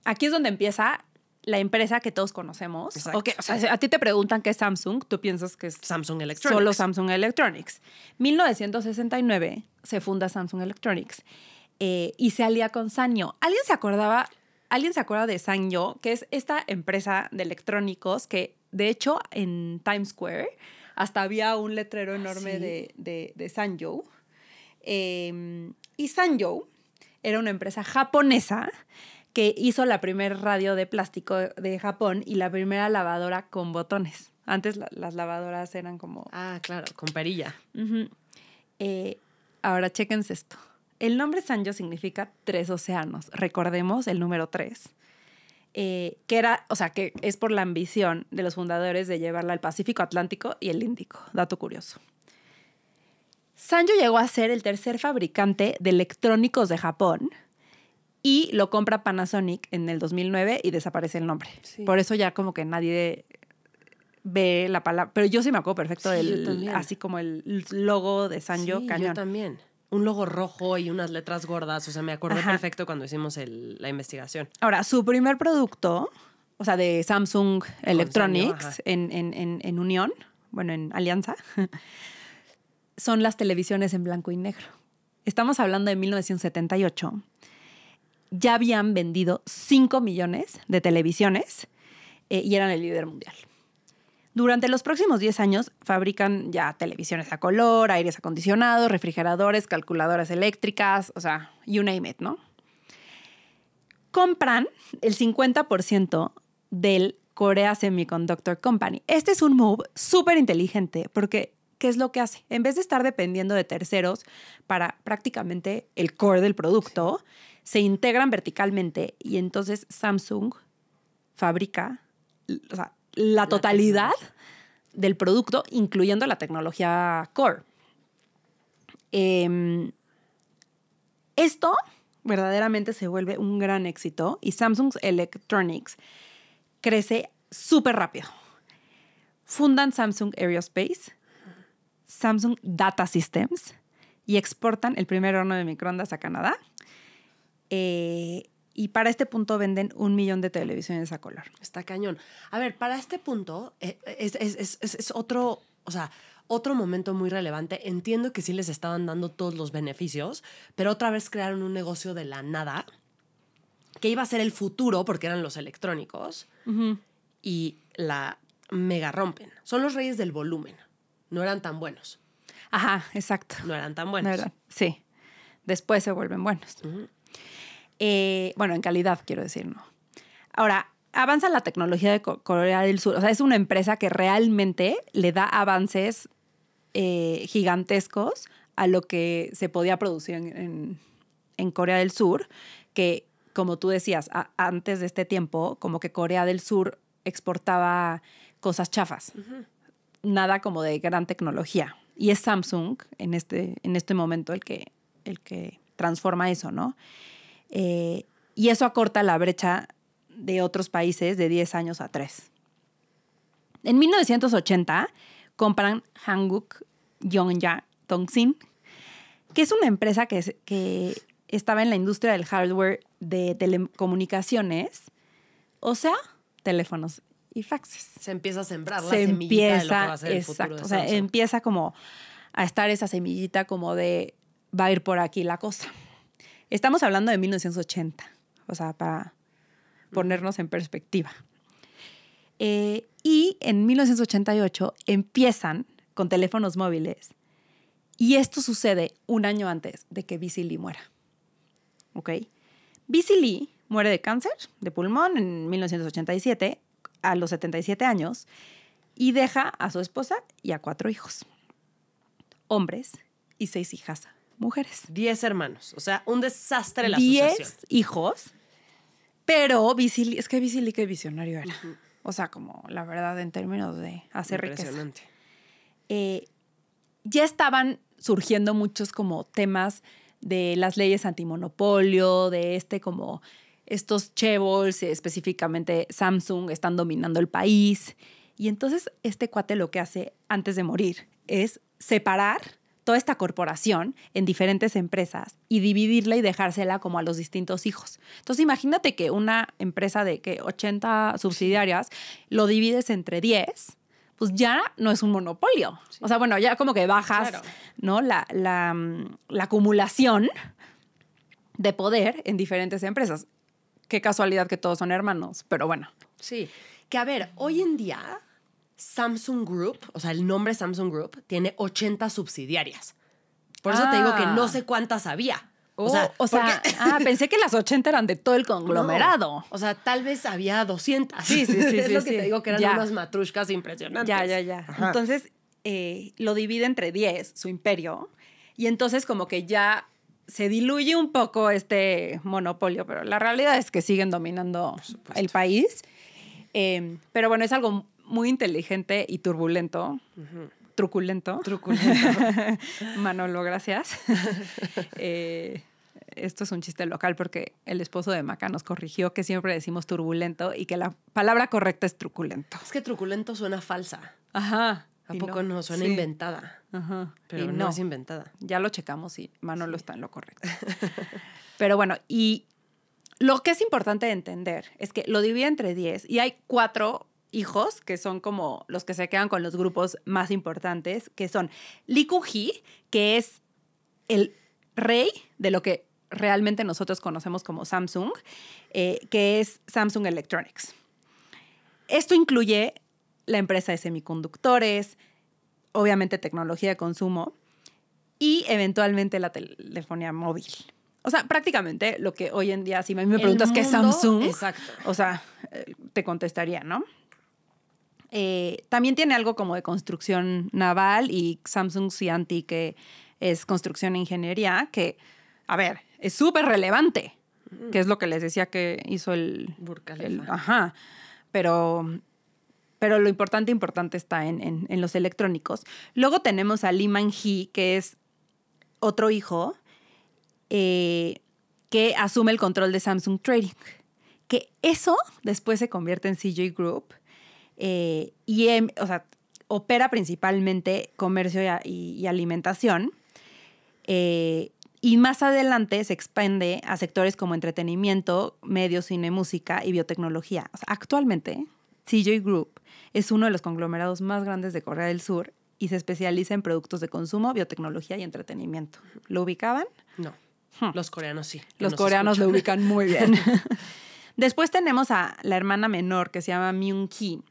Aquí es donde empieza la empresa que todos conocemos. Exacto. O sea, a ti te preguntan qué es Samsung, tú piensas que es Samsung Electronics. solo Samsung Electronics. 1969 se funda Samsung Electronics y se alía con Sanyo. ¿Alguien se acuerda de Sanyo? Que es esta empresa de electrónicos que, de hecho, en Times Square hasta había un letrero enorme de Sanyo. Y Sanyo era una empresa japonesa que hizo la primera radio de plástico de Japón y la primera lavadora con botones. Antes las lavadoras eran como... Ah, claro, con perilla. Ahora, chéquense esto. El nombre Sanyo significa 3 océanos. Recordemos el número 3. Que era, o sea, que es por la ambición de los fundadores de llevarla al Pacífico, Atlántico y el Índico. Dato curioso. Sanyo llegó a ser el tercer fabricante de electrónicos de Japón y lo compra Panasonic en el 2009 y desaparece el nombre. Sí. Por eso ya como que nadie ve la palabra. Pero yo sí me acuerdo perfecto así como el logo de Sanyo, cañón. Yo también. Un logo rojo y unas letras gordas. O sea, me acordé perfecto cuando hicimos la investigación. Ahora, su primer producto, o sea, de Samsung Electronics en unión, bueno, en alianza, son las televisiones en blanco y negro. Estamos hablando de 1978. Ya habían vendido 5 millones de televisiones y eran el líder mundial. Durante los próximos 10 años fabrican ya televisiones a color, aires acondicionados, refrigeradores, calculadoras eléctricas, o sea, you name it, ¿no? Compran el 50% del Korea Semiconductor Company. Este es un move súper inteligente porque ¿qué es lo que hace? En vez de estar dependiendo de terceros para prácticamente el core del producto, se integran verticalmente y entonces Samsung fabrica, o sea, la totalidad del producto, incluyendo la tecnología core. Esto verdaderamente se vuelve un gran éxito y Samsung Electronics crece súper rápido. Fundan Samsung Aerospace, Samsung Data Systems y exportan el primer horno de microondas a Canadá. Y para este punto venden 1 millón de televisiones a color. Está cañón. A ver, para este punto es otro, o sea, otro momento muy relevante. Entiendo que sí les estaban dando todos los beneficios, pero otra vez crearon un negocio de la nada que iba a ser el futuro porque eran los electrónicos y la mega rompen. Son los reyes del volumen. No eran tan buenos. Ajá, exacto. No eran tan buenos. No, sí. Después se vuelven buenos. Bueno, en calidad, quiero decir, ¿no? Ahora, avanza la tecnología de Corea del Sur. O sea, es una empresa que realmente le da avances gigantescos a lo que se podía producir en Corea del Sur, que, como tú decías, antes de este tiempo, como que Corea del Sur exportaba cosas chafas. Nada como de gran tecnología. Y es Samsung, en este momento, el que transforma eso, ¿no? Y eso acorta la brecha de otros países de 10 años a 3. En 1980 compran Hanguk Yongya Tongsin, que es una empresa que estaba en la industria del hardware de telecomunicaciones, o sea, teléfonos y faxes. Se empieza a sembrar la semillita de lo que va a ser el futuro de Samsung. O sea, empieza como a estar esa semillita como de va a ir por aquí la cosa. Estamos hablando de 1980, o sea, para ponernos en perspectiva. Y en 1988 empiezan con teléfonos móviles y esto sucede un año antes de que Busy Lee muera. ¿Ok? Busy Lee muere de cáncer de pulmón en 1987 a los 77 años y deja a su esposa y a 4 hijos, hombres y 6 hijas, mujeres. 10 hermanos, o sea, un desastre la sucesión. 10 hijos, pero Busy Lee, es que Busy Lee qué visionario era. Uh-huh. O sea, como la verdad en términos de hacer riqueza. Impresionante. Ya estaban surgiendo muchos como temas de las leyes antimonopolio, de como estos chaebols, específicamente Samsung, están dominando el país. Y entonces este cuate lo que hace antes de morir es separar toda esta corporación en diferentes empresas y dividirla y dejársela como a los distintos hijos. Entonces imagínate que una empresa de 80 subsidiarias lo divides entre 10, pues ya no es un monopolio. Sí. O sea, bueno, ya como que bajas, claro, ¿no? la acumulación de poder en diferentes empresas. Qué casualidad que todos son hermanos, pero bueno. Sí, que a ver, hoy en día Samsung Group, o sea, el nombre Samsung Group, tiene 80 subsidiarias. Por eso te digo que no sé cuántas había. Pensé que las 80 eran de todo el conglomerado. No, o sea, tal vez había 200. Sí. Es lo que te digo, que eran unas matrushkas impresionantes. Ya. Ajá. Entonces, lo divide entre 10, su imperio, y entonces como que ya se diluye un poco este monopolio, pero la realidad es que siguen dominando el país. Pero bueno, es algo muy inteligente y turbulento. Uh-huh. Truculento. Manolo, gracias. Esto es un chiste local porque el esposo de Maca nos corrigió que siempre decimos turbulento y que la palabra correcta es truculento. Es que truculento suena falsa. Ajá. ¿A poco no? Suena inventada. Ajá. Pero no es inventada. Ya lo checamos y Manolo está en lo correcto. Pero bueno, y lo que es importante de entender es que lo divide entre 10 y hay 4 hijos que son como los que se quedan con los grupos más importantes, que son Lee Kun-hee, que es el rey de lo que realmente nosotros conocemos como Samsung, que es Samsung Electronics. Esto incluye la empresa de semiconductores, obviamente tecnología de consumo y eventualmente la telefonía móvil. O sea, prácticamente lo que hoy en día, si me preguntas qué es Samsung, exacto. O sea, te contestaría, ¿no? También tiene algo como de construcción naval y Samsung Scianti, que es construcción e ingeniería, que, a ver, es súper relevante, que es lo que les decía que hizo el Burj Khalifa. Ajá, pero lo importante está en los electrónicos. Luego tenemos a Lee Man-hee, que es otro hijo que asume el control de Samsung Trading, que eso después se convierte en CJ Group opera principalmente comercio y alimentación. Y más adelante se expande a sectores como entretenimiento, medios, cine, música y biotecnología. O sea, actualmente, CJ Group es uno de los conglomerados más grandes de Corea del Sur y se especializa en productos de consumo, biotecnología y entretenimiento. ¿Lo ubicaban? No. Los coreanos sí. Los coreanos lo ubican muy bien. Después tenemos a la hermana menor que se llama Myung-hee,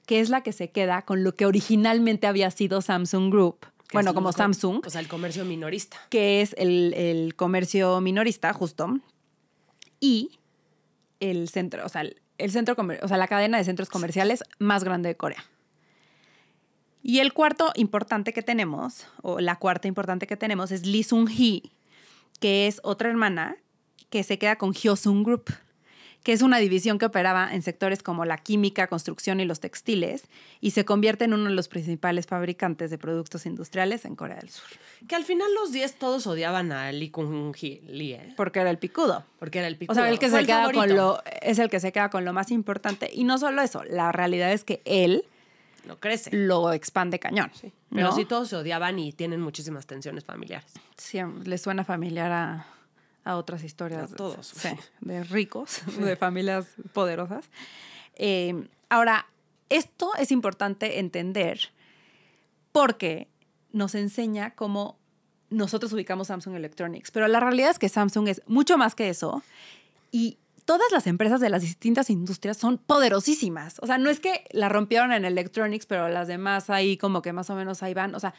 que es la que se queda con lo que originalmente había sido Samsung Group. Bueno, como Samsung. O sea, el comercio minorista. Que es el comercio minorista, justo. Y el centro, la cadena de centros comerciales más grande de Corea. Y el cuarto importante que tenemos, o la cuarta importante que tenemos, es Lee Sung-hee, que es otra hermana que se queda con Hyosung Group, que es una división que operaba en sectores como la química, construcción y los textiles, y se convierte en uno de los principales fabricantes de productos industriales en Corea del Sur. Que al final los 10 todos odiaban a Lee Kun-hee. Porque era el picudo. O sea, el que se queda es el que se queda con lo más importante. Y no solo eso, la realidad es que él no crece. Lo expande cañón. Sí. Pero sí todos se odiaban y tienen muchísimas tensiones familiares. Sí, les suena familiar a otras historias. A todos. Sí, de ricos, de familias poderosas. Ahora, esto es importante entender porque nos enseña cómo nosotros ubicamos Samsung Electronics. Pero la realidad es que Samsung es mucho más que eso. Y todas las empresas de las distintas industrias son poderosísimas. O sea, no es que la rompieron en Electronics, pero las demás ahí como que más o menos ahí van. O sea,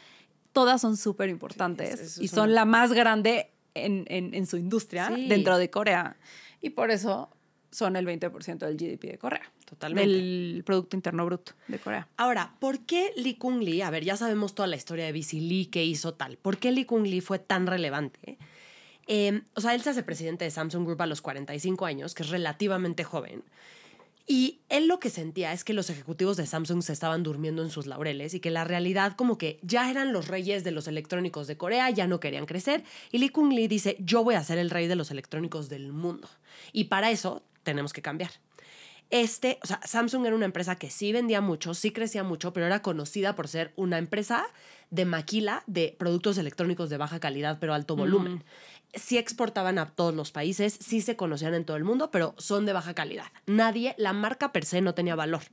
todas son súper importantes y son la más grande en su industria dentro de Corea. Y por eso son el 20% del GDP de Corea. Totalmente. Del Producto Interno Bruto de Corea. Ahora, ¿por qué Lee Kung-lee? A ver, ya sabemos toda la historia de BC Lee, que hizo tal. ¿Por qué Lee Kung-lee fue tan relevante? O sea, él se hace presidente de Samsung Group a los 45 años, que es relativamente joven. Y él lo que sentía es que los ejecutivos de Samsung se estaban durmiendo en sus laureles y que la realidad como que ya eran los reyes de los electrónicos de Corea, ya no querían crecer. Y Lee Kung-lee dice, yo voy a ser el rey de los electrónicos del mundo. Y para eso tenemos que cambiar. O sea, Samsung era una empresa que sí vendía mucho, sí crecía mucho, pero era conocida por ser una empresa de maquila de productos electrónicos de baja calidad, pero alto volumen. Sí exportaban a todos los países, sí se conocían en todo el mundo, pero son de baja calidad. La marca per se no tenía valor.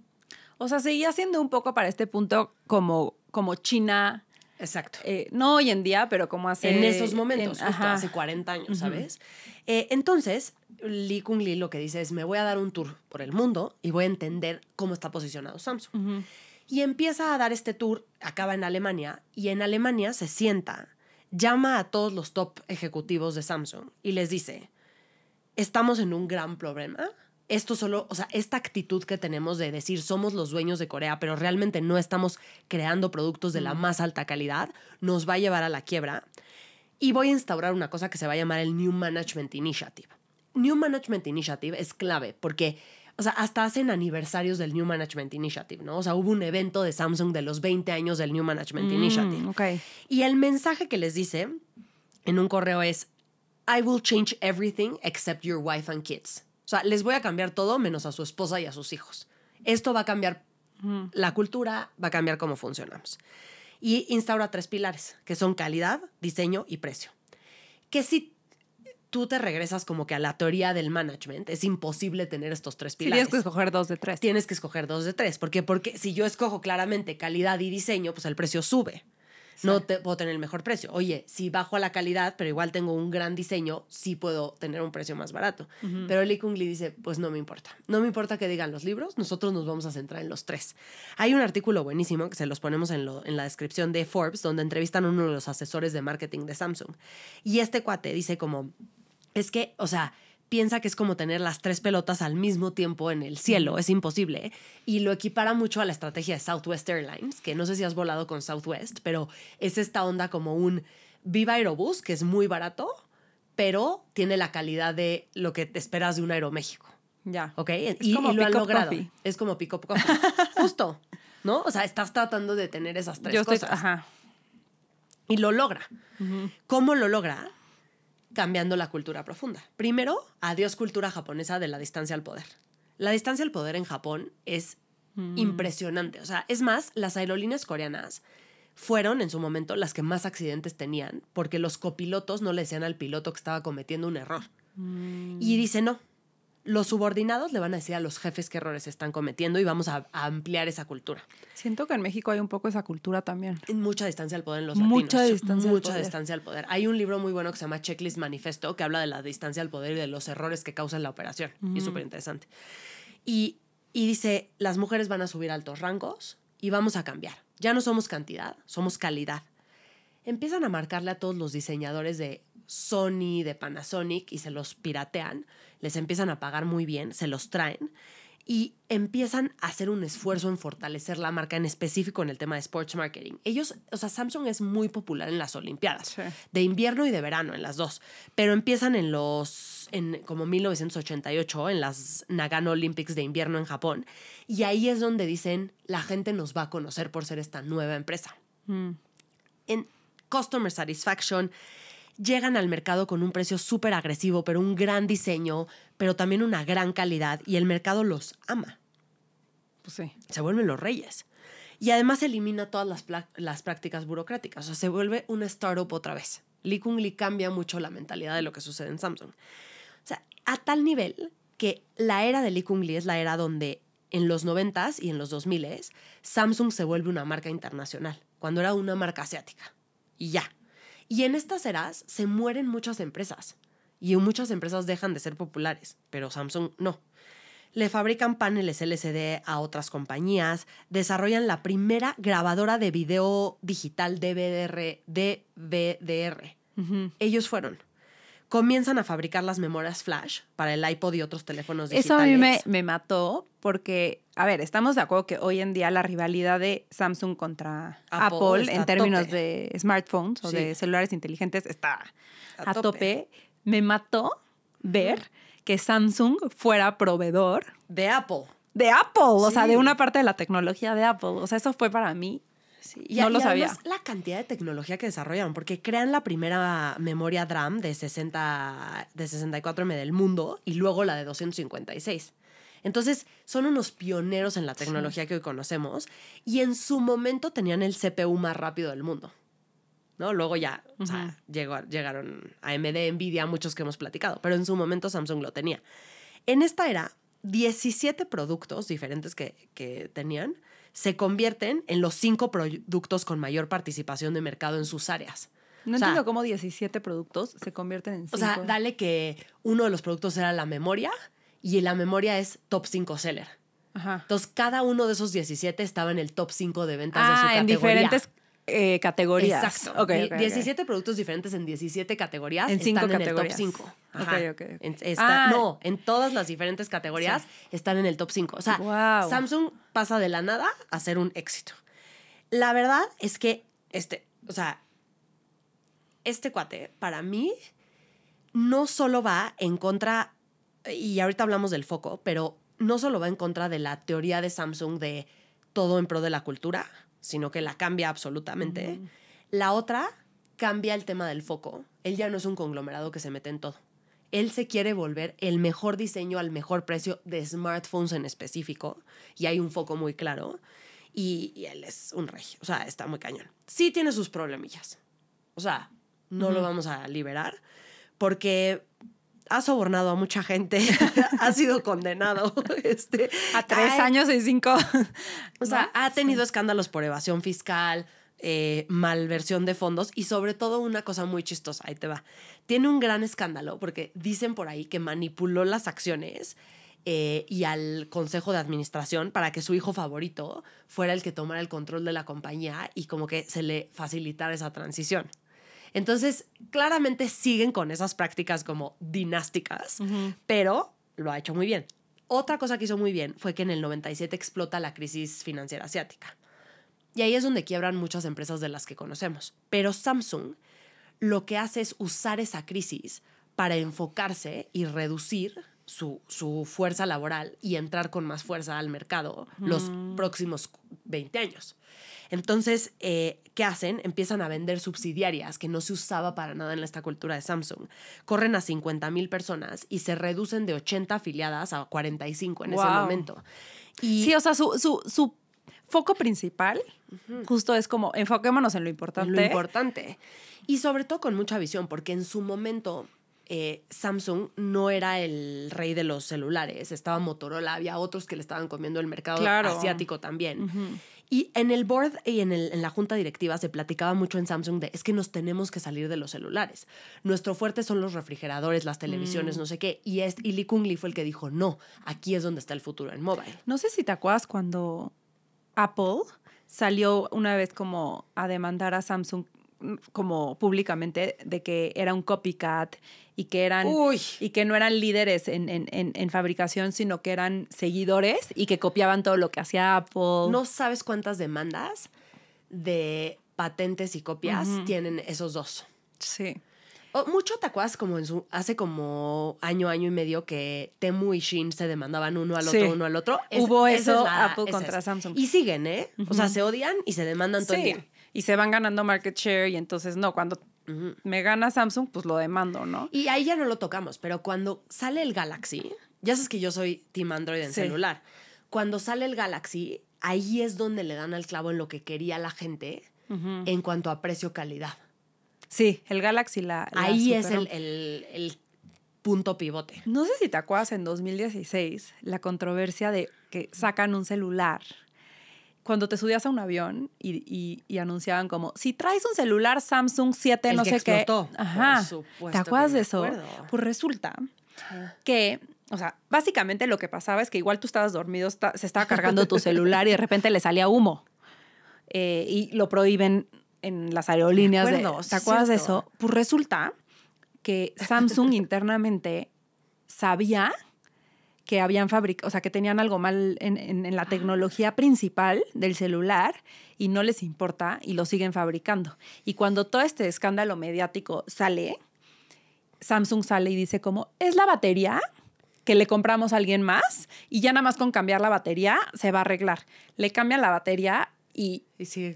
O sea, seguía siendo un poco para este punto como China. Exacto. No hoy en día, pero como hace... En esos momentos, justo hace 40 años, ¿sabes? Entonces, Lee Kung-lee lo que dice es, me voy a dar un tour por el mundo y voy a entender cómo está posicionado Samsung. Y empieza a dar este tour, acaba en Alemania, y en Alemania se sienta, llama a todos los top ejecutivos de Samsung y les dice, estamos en un gran problema. Esto solo, o sea, esta actitud que tenemos de decir somos los dueños de Corea, pero realmente no estamos creando productos de la más alta calidad, nos va a llevar a la quiebra. Y voy a instaurar una cosa que se va a llamar el New Management Initiative. New Management Initiative es clave porque, o sea, hasta hacen aniversarios del New Management Initiative, ¿no? O sea, hubo un evento de Samsung de los 20 años del New Management Initiative. Okay. Y el mensaje que les dice en un correo es, I will change everything except your wife and kids. O sea, les voy a cambiar todo menos a su esposa y a sus hijos. Esto va a cambiar la cultura, va a cambiar cómo funcionamos. Y instaura 3 pilares, que son calidad, diseño y precio. Que si tú te regresas como que a la teoría del management, es imposible tener estos 3 pilares. Tienes que escoger 2 de 3. Tienes que escoger 2 de 3. Porque si yo escojo claramente calidad y diseño, pues el precio sube. Sí. No puedo tener el mejor precio. Oye, si bajo a la calidad, pero igual tengo un gran diseño, sí puedo tener un precio más barato. Pero Lee Kung-lee dice, pues no me importa. No me importa que digan los libros, nosotros nos vamos a centrar en los 3. Hay un artículo buenísimo que se los ponemos en la descripción de Forbes, donde entrevistan a uno de los asesores de marketing de Samsung. Y este cuate dice como, es que, o sea, piensa que es como tener las 3 pelotas al mismo tiempo en el cielo. Es imposible, ¿eh? Y lo equipara mucho a la estrategia de Southwest Airlines, que no sé si has volado con Southwest, pero es esta onda como un Viva Aerobús, que es muy barato, pero tiene la calidad de lo que te esperas de un Aeroméxico. Ya. ¿Ok? Y lo han logrado. Coffee. Es como Pick Up Coffee. Justo, ¿no? O sea, estás tratando de tener esas 3 cosas. Ajá. Y lo logra. ¿Cómo lo logra? Cambiando la cultura profunda. Primero, adiós cultura japonesa de la distancia al poder. La distancia al poder en Japón es impresionante. O sea, es más, las aerolíneas coreanas fueron en su momento las que más accidentes tenían porque los copilotos no le decían al piloto que estaba cometiendo un error. Y dice, no, los subordinados le van a decir a los jefes qué errores están cometiendo y vamos a ampliar esa cultura. Siento que en México hay un poco esa cultura también. Mucha distancia al poder en los latinos. Mucha distancia al poder. Hay un libro muy bueno que se llama Checklist Manifesto que habla de la distancia al poder y de los errores que causan la operación. Y es súper interesante. Y dice, las mujeres van a subir a altos rangos y vamos a cambiar. Ya no somos cantidad, somos calidad. Empiezan a marcarle a todos los diseñadores de Sony, de Panasonic y se los piratean. Les empiezan a pagar muy bien, se los traen y empiezan a hacer un esfuerzo en fortalecer la marca, en específico en el tema de sports marketing. Ellos, o sea, Samsung es muy popular en las Olimpiadas, sí, de invierno y de verano, en las dos, pero empiezan en como 1988, en las Nagano Olympics de invierno en Japón, y ahí es donde dicen, la gente nos va a conocer por ser esta nueva empresa. En Customer Satisfaction, llegan al mercado con un precio súper agresivo, pero un gran diseño, pero también una gran calidad, y el mercado los ama. Pues sí. Se vuelven los reyes. Y además elimina todas las prácticas burocráticas. O sea, se vuelve una startup otra vez. Lee Kung Lee cambia mucho la mentalidad de lo que sucede en Samsung. O sea, a tal nivel que la era de Lee Kung Lee es la era donde en los 90s y en los 2000s Samsung se vuelve una marca internacional, cuando era una marca asiática. Y ya. Y en estas eras se mueren muchas empresas. Y muchas empresas dejan de ser populares, pero Samsung no. Le fabrican paneles LCD a otras compañías, desarrollan la primera grabadora de video digital DVDR. Ellos fueron. Comienzan a fabricar las memorias flash para el iPod y otros teléfonos digitales. Eso a mí me mató porque, a ver, estamos de acuerdo que hoy en día la rivalidad de Samsung contra Apple en términos de smartphones o de celulares inteligentes está a tope. Me mató ver que Samsung fuera proveedor de Apple. De Apple, o sea, de una parte de la tecnología de Apple. O sea, eso fue para mí. Sí. No lo sabía. La cantidad de tecnología que desarrollaron, porque crean la primera memoria DRAM de 64M del mundo y luego la de 256. Entonces, son unos pioneros en la tecnología que hoy conocemos y en su momento tenían el CPU más rápido del mundo. ¿No? Luego ya, o sea, llegaron AMD, Nvidia, muchos que hemos platicado, pero en su momento Samsung lo tenía. En esta era, 17 productos diferentes que tenían se convierten en los 5 productos con mayor participación de mercado en sus áreas. No entiendo cómo 17 productos se convierten en 5. O sea, dale que uno de los productos era la memoria y la memoria es top 5 seller. Ajá. Entonces, cada uno de esos 17 estaba en el top 5 de ventas de su categoría. En diferentes categorías. Exacto. 17 productos diferentes en 17 categorías en 5 están categorías. En el top 5. Okay. No, en todas las diferentes categorías están en el top 5. O sea, Samsung pasa de la nada a ser un éxito. La verdad es que este cuate, para mí, no solo va en contra, y ahorita hablamos del foco, pero no solo va en contra de la teoría de Samsung de todo en pro de la cultura, sino que la cambia absolutamente. La otra cambia el tema del foco. Él ya no es un conglomerado que se mete en todo. Él se quiere volver el mejor diseño al mejor precio de smartphones en específico. Y hay un foco muy claro. Y él es un rey. O sea, está muy cañón. Sí tiene sus problemillas. O sea, no lo vamos a liberar. Porque ha sobornado a mucha gente. Ha sido condenado. A 3 años y 5. O sea, ha tenido escándalos por evasión fiscal, malversión de fondos y sobre todo una cosa muy chistosa, ahí te va. Tiene un gran escándalo porque dicen por ahí que manipuló las acciones y al consejo de administración para que su hijo favorito fuera el que tomara el control de la compañía y como que se le facilitara esa transición. Entonces, claramente siguen con esas prácticas como dinásticas, pero lo ha hecho muy bien. Otra cosa que hizo muy bien fue que en el 97 explota la crisis financiera asiática. Y ahí es donde quiebran muchas empresas de las que conocemos. Pero Samsung lo que hace es usar esa crisis para enfocarse y reducir su fuerza laboral y entrar con más fuerza al mercado los próximos 20 años. Entonces, ¿qué hacen? Empiezan a vender subsidiarias que no se usaba para nada en esta cultura de Samsung. Corren a 50,000 personas y se reducen de 80 afiliadas a 45 en ese momento. Y sí, o sea, su foco principal justo es como enfoquémonos en lo importante. En lo importante. Y sobre todo con mucha visión, porque en su momento Samsung no era el rey de los celulares. Estaba Motorola, había otros que le estaban comiendo el mercado asiático también. Y en el board y en la junta directiva se platicaba mucho en Samsung de es que nos tenemos que salir de los celulares. Nuestro fuerte son los refrigeradores, las televisiones, no sé qué. Y Lee Kung Lee fue el que dijo, no, aquí es donde está el futuro en mobile. No sé si te acuerdas cuando Apple salió una vez como a demandar a Samsung como públicamente de que era un copycat y que no eran líderes en fabricación, sino que eran seguidores y que copiaban todo lo que hacía Apple. No sabes cuántas demandas de patentes y copias tienen esos dos. Sí. Mucho te acuerdas como hace como año y medio que Temu y Shein se demandaban uno al otro. Hubo eso, Apple contra Samsung. Y siguen, ¿eh? O sea, se odian y se demandan todo el día. Y se van ganando market share y entonces cuando me gana Samsung, pues lo demando, ¿no? Y ahí ya no lo tocamos, pero cuando sale el Galaxy, ya sabes que yo soy team Android en celular. Cuando sale el Galaxy, ahí es donde le dan al clavo en lo que quería la gente en cuanto a precio-calidad. Sí, el Galaxy ahí es el punto pivote. No sé si te acuerdas en 2016 la controversia de que sacan un celular cuando te subías a un avión y anunciaban como, si traes un celular Samsung 7 el no que sé explotó. qué. Ajá. Por supuesto. ¿Te acuerdas que de eso? Acuerdo. Pues resulta que, o sea, básicamente lo que pasaba es que igual tú estabas dormido, se estaba cargando tu celular y de repente le salía humo. Y lo prohíben en las aerolíneas. ¿Te acuerdas de eso? Pues resulta que Samsung internamente sabía que habían fabricado, o sea, que tenían algo mal en la tecnología principal del celular y no les importa y lo siguen fabricando. Y cuando todo este escándalo mediático sale, Samsung sale y dice como, es la batería que le compramos a alguien más y ya nada más con cambiar la batería se va a arreglar. Le cambian la batería y sigue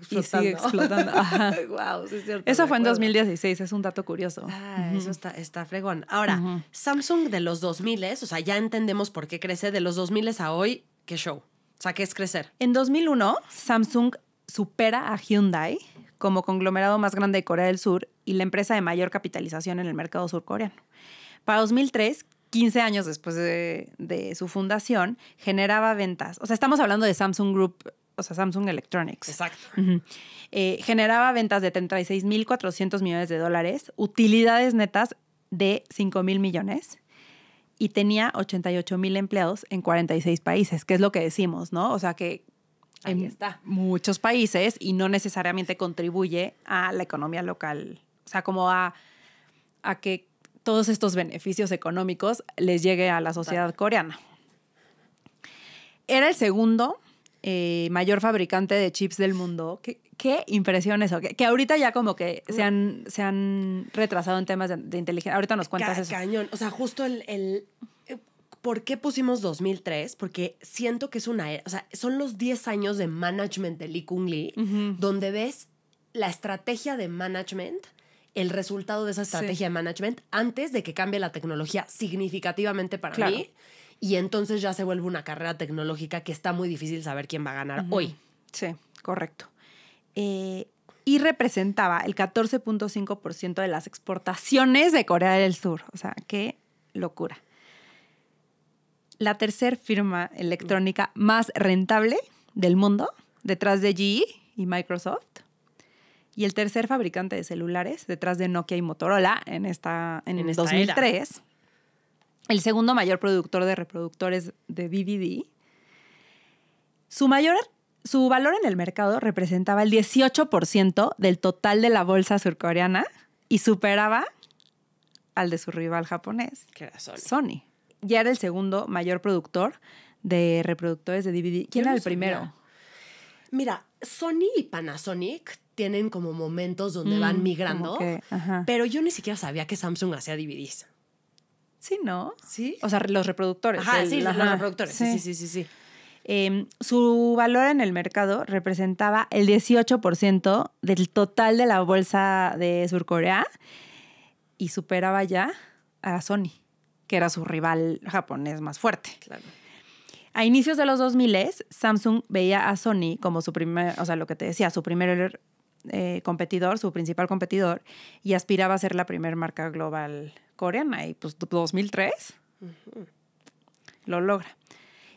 explotando. Ajá. Wow, sí es cierto. Eso fue en 2016, es un dato curioso. Eso está fregón. Ahora, Samsung de los 2000, o sea, ya entendemos por qué crece de los 2000 a hoy, ¿qué show? O sea, ¿qué es crecer? En 2001, Samsung supera a Hyundai como conglomerado más grande de Corea del Sur y la empresa de mayor capitalización en el mercado surcoreano. Para 2003, 15 años después de su fundación, generaba ventas. O sea, estamos hablando de Samsung Group, o sea, Samsung Electronics. Exacto. Generaba ventas de 36.400 millones de dólares, utilidades netas de 5.000 millones y tenía 88,000 empleados en 46 países, que es lo que decimos, ¿no? O sea, que ahí está. Muchos países y no necesariamente contribuye a la economía local. O sea, como a que todos estos beneficios económicos les llegue a la sociedad coreana. Era el segundo mayor fabricante de chips del mundo. Qué impresión eso. Que ahorita ya como que se han retrasado en temas de inteligencia. Ahorita nos cuentas eso. Cañón. O sea, justo ¿por qué pusimos 2003? Porque siento que es o sea, son los 10 años de management de Lee Kung Lee, donde ves la estrategia de management, el resultado de esa estrategia de management antes de que cambie la tecnología significativamente para mí. Y entonces ya se vuelve una carrera tecnológica que está muy difícil saber quién va a ganar hoy. Sí, correcto. Y representaba el 14.5% de las exportaciones de Corea del Sur. O sea, qué locura. La tercera firma electrónica más rentable del mundo, detrás de GE y Microsoft. Y el tercer fabricante de celulares, detrás de Nokia y Motorola, en 2003. Era. El segundo mayor productor de reproductores de DVD. Su valor en el mercado representaba el 18% del total de la bolsa surcoreana y superaba al de su rival japonés, que era Sony. Ya era el segundo mayor productor de reproductores de DVD. ¿Quién era el primero? Mira, Sony y Panasonic tienen como momentos donde van migrando, pero yo ni siquiera sabía que Samsung hacía DVDs. Sí, ¿no? Sí. O sea, los reproductores. Los reproductores. Sí. Su valor en el mercado representaba el 18% del total de la bolsa de Surcorea y superaba ya a Sony, que era su rival japonés más fuerte. Claro. A inicios de los 2000, Samsung veía a Sony como su primer, o sea, lo que te decía, su primer competidor, su principal competidor, y aspiraba a ser la primera marca global coreana. Y pues 2003 lo logra.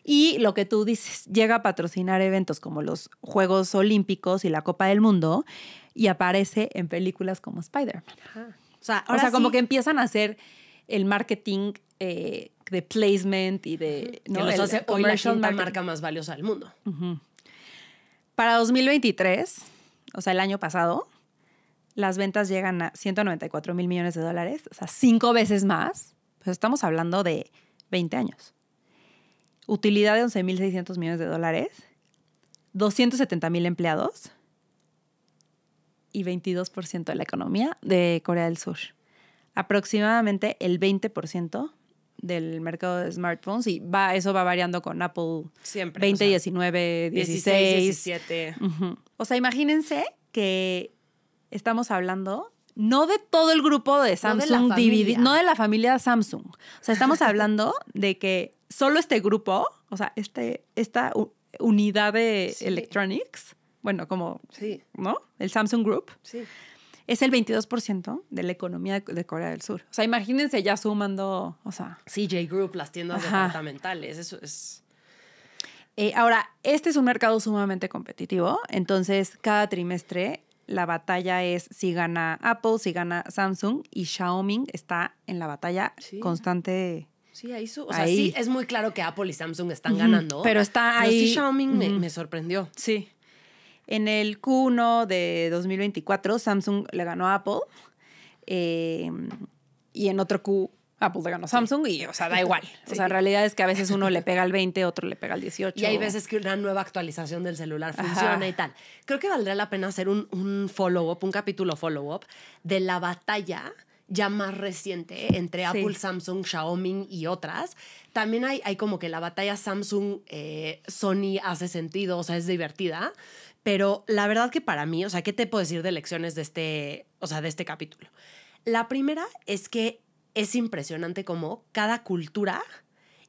Y lo que tú dices, llega a patrocinar eventos como los Juegos Olímpicos y la Copa del Mundo y aparece en películas como Spider-Man. O sea, como que empiezan a hacer el marketing de placement y de... ¿no? Que los hace hoy la quinta marca más valiosa del mundo. Para 2023, o sea, el año pasado, las ventas llegan a 194,000 millones de dólares, o sea, 5 veces más. Pues estamos hablando de 20 años. Utilidad de 11,600 millones de dólares, 270,000 empleados y 22% de la economía de Corea del Sur. Aproximadamente el 20% del mercado de smartphones y eso va variando con Apple. Siempre. 2019, 16, 17. O sea, imagínense que estamos hablando no de todo el grupo de Samsung DVD, no de la familia Samsung. O sea, estamos hablando de que solo este grupo, o sea, esta unidad de Electronics, bueno, como, ¿no? El Samsung Group. Sí. Es el 22% de la economía de Corea del Sur. O sea, imagínense ya sumando, o sea... CJ Group, las tiendas departamentales, eso es... Ahora, este es un mercado sumamente competitivo, entonces cada trimestre la batalla es si gana Apple, si gana Samsung, y Xiaomi está en la batalla constante. Sí, ahí sí, es muy claro que Apple y Samsung están ganando. Pero está ahí. Sí, Xiaomi me sorprendió. Sí. En el Q1 de 2024, Samsung le ganó a Apple. Y en otro Q, Apple le ganó a Samsung. Y, o sea, da igual. O sea, en realidad es que a veces uno le pega al 20, otro le pega al 18. Y hay veces que una nueva actualización del celular funciona y tal. Creo que valdría la pena hacer un follow-up, un capítulo follow-up de la batalla ya más reciente entre Apple, Samsung, Xiaomi y otras. También hay como que la batalla Samsung-Sony hace sentido, o sea, es divertida. Pero la verdad que para mí, o sea, ¿qué te puedo decir de lecciones de este capítulo? La primera es que es impresionante cómo cada cultura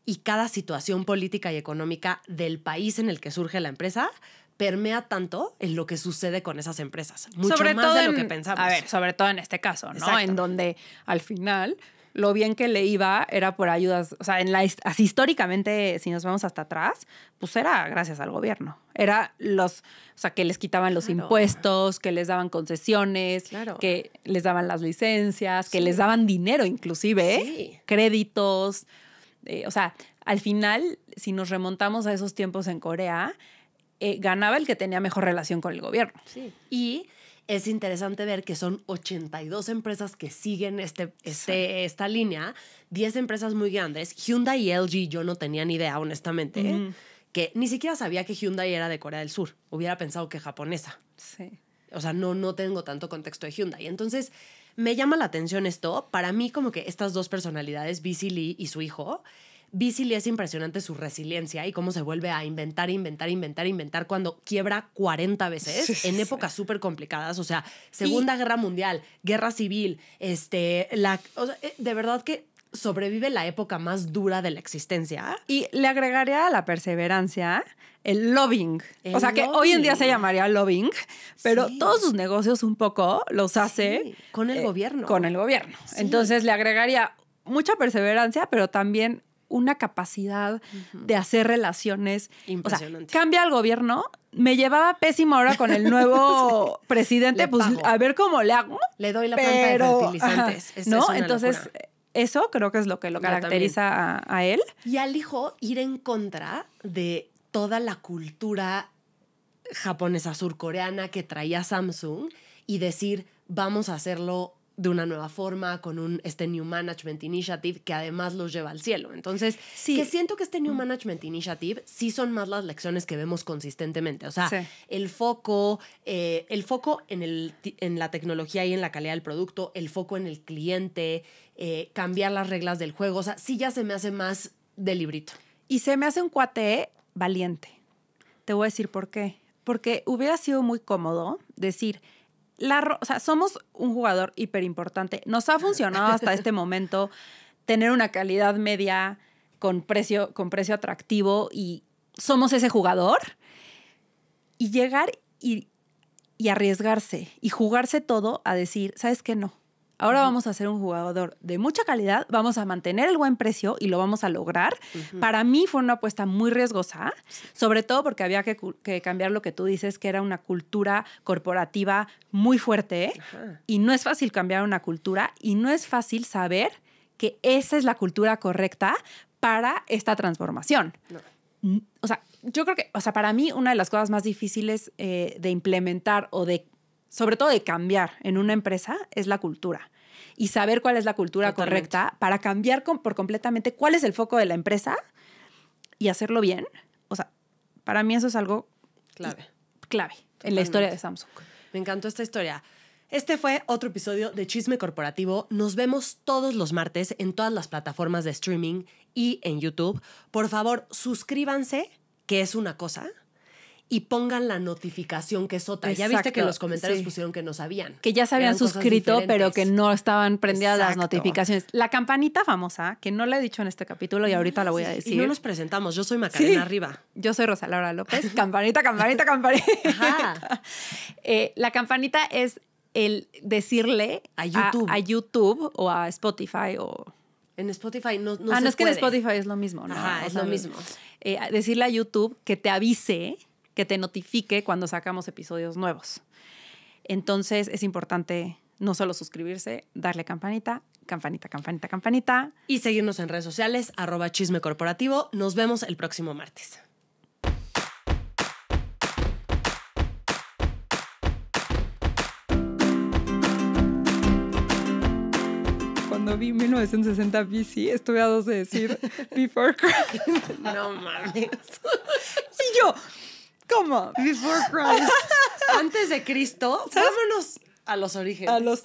y cada situación política y económica del país en el que surge la empresa permea tanto en lo que sucede con esas empresas. Mucho sobre más de lo que pensamos. A ver, sobre todo en este caso, ¿no? Exacto. En donde al final lo bien que le iba era por ayudas, o sea, así históricamente, si nos vamos hasta atrás, pues era gracias al gobierno. Era o sea, que les quitaban los impuestos, que les daban concesiones, que les daban las licencias, que les daban dinero inclusive, créditos. O sea, al final, si nos remontamos a esos tiempos en Corea, ganaba el que tenía mejor relación con el gobierno. Sí. Y es interesante ver que son 82 empresas que siguen esta línea, 10 empresas muy grandes. Hyundai y LG yo no tenía ni idea, honestamente, que ni siquiera sabía que Hyundai era de Corea del Sur. Hubiera pensado que japonesa. Sí. O sea, no tengo tanto contexto de Hyundai. Entonces, me llama la atención esto. Para mí, como que estas dos personalidades, BC Lee y su hijo, BC Lee es impresionante su resiliencia y cómo se vuelve a inventar cuando quiebra 40 veces en épocas súper complicadas. O sea, Segunda Guerra Mundial, Guerra Civil, de verdad que sobrevive la época más dura de la existencia. Y le agregaría a la perseverancia el lobbying. O sea, que hoy en día se llamaría lobbying, pero todos sus negocios un poco los hace con el gobierno. Con el gobierno. Sí. Entonces le agregaría mucha perseverancia, pero también una capacidad de hacer relaciones. Impresionante. O sea, cambia el gobierno. Me llevaba pésimo ahora con el nuevo presidente. Pues a ver cómo le hago. Le doy la planta de fertilizantes. ¿No? Entonces, locura. Eso creo que es lo que lo caracteriza a él. Y al hijo ir en contra de toda la cultura japonesa surcoreana que traía Samsung y decir, vamos a hacerlo de una nueva forma, con este New Management Initiative que además los lleva al cielo. Entonces, que siento que este New Management Initiative sí son más las lecciones que vemos consistentemente. O sea, el foco en la tecnología y en la calidad del producto, el foco en el cliente, cambiar las reglas del juego. O sea, sí ya se me hace más de librito. Y se me hace un cuate valiente. Te voy a decir por qué. Porque hubiera sido muy cómodo decir... O sea, somos un jugador hiper importante. Nos ha funcionado hasta este momento tener una calidad media con precio atractivo y somos ese jugador. Y llegar y arriesgarse y jugarse todo a decir, ¿sabes qué? No. Ahora vamos a ser un jugador de mucha calidad, vamos a mantener el buen precio y lo vamos a lograr. Para mí fue una apuesta muy riesgosa, sobre todo porque había que cambiar lo que tú dices, que era una cultura corporativa muy fuerte. Y no es fácil cambiar una cultura y no es fácil saber que esa es la cultura correcta para esta transformación. No. O sea, yo creo que, para mí una de las cosas más difíciles de implementar sobre todo de cambiar en una empresa, es la cultura. Y saber cuál es la cultura correcta para cambiar por completamente cuál es el foco de la empresa y hacerlo bien. O sea, para mí eso es algo clave en la historia de Samsung. Me encantó esta historia. Este fue otro episodio de Chisme Corporativo. Nos vemos todos los martes en todas las plataformas de streaming y en YouTube. Por favor, suscríbanse, que es una cosa. y pongan la notificación, que es otra. Ya viste que en los comentarios pusieron que no sabían. Que ya se habían suscrito, pero que no estaban prendidas las notificaciones. La campanita famosa, que no la he dicho en este capítulo y ahorita la voy a decir. Y no nos presentamos. Yo soy Macarena Riva. Yo soy Rosa Laura López. Campanita, campanita, campanita. Ajá. La campanita es el decirle a YouTube o a Spotify o... En Spotify no se no es que puede. en Spotify es lo mismo, ¿no? Ajá, es lo mismo. Decirle a YouTube que te avise, que te notifique cuando sacamos episodios nuevos. Entonces es importante no solo suscribirse, darle campanita, campanita, campanita, campanita. Y seguirnos en redes sociales, @Chisme Corporativo. Nos vemos el próximo martes. Cuando vi 1960 BC, estuve a 2 de decir Before Christ. No mames. Y yo, ¿cómo? Before Christ. Antes de Cristo. Vámonos a los orígenes.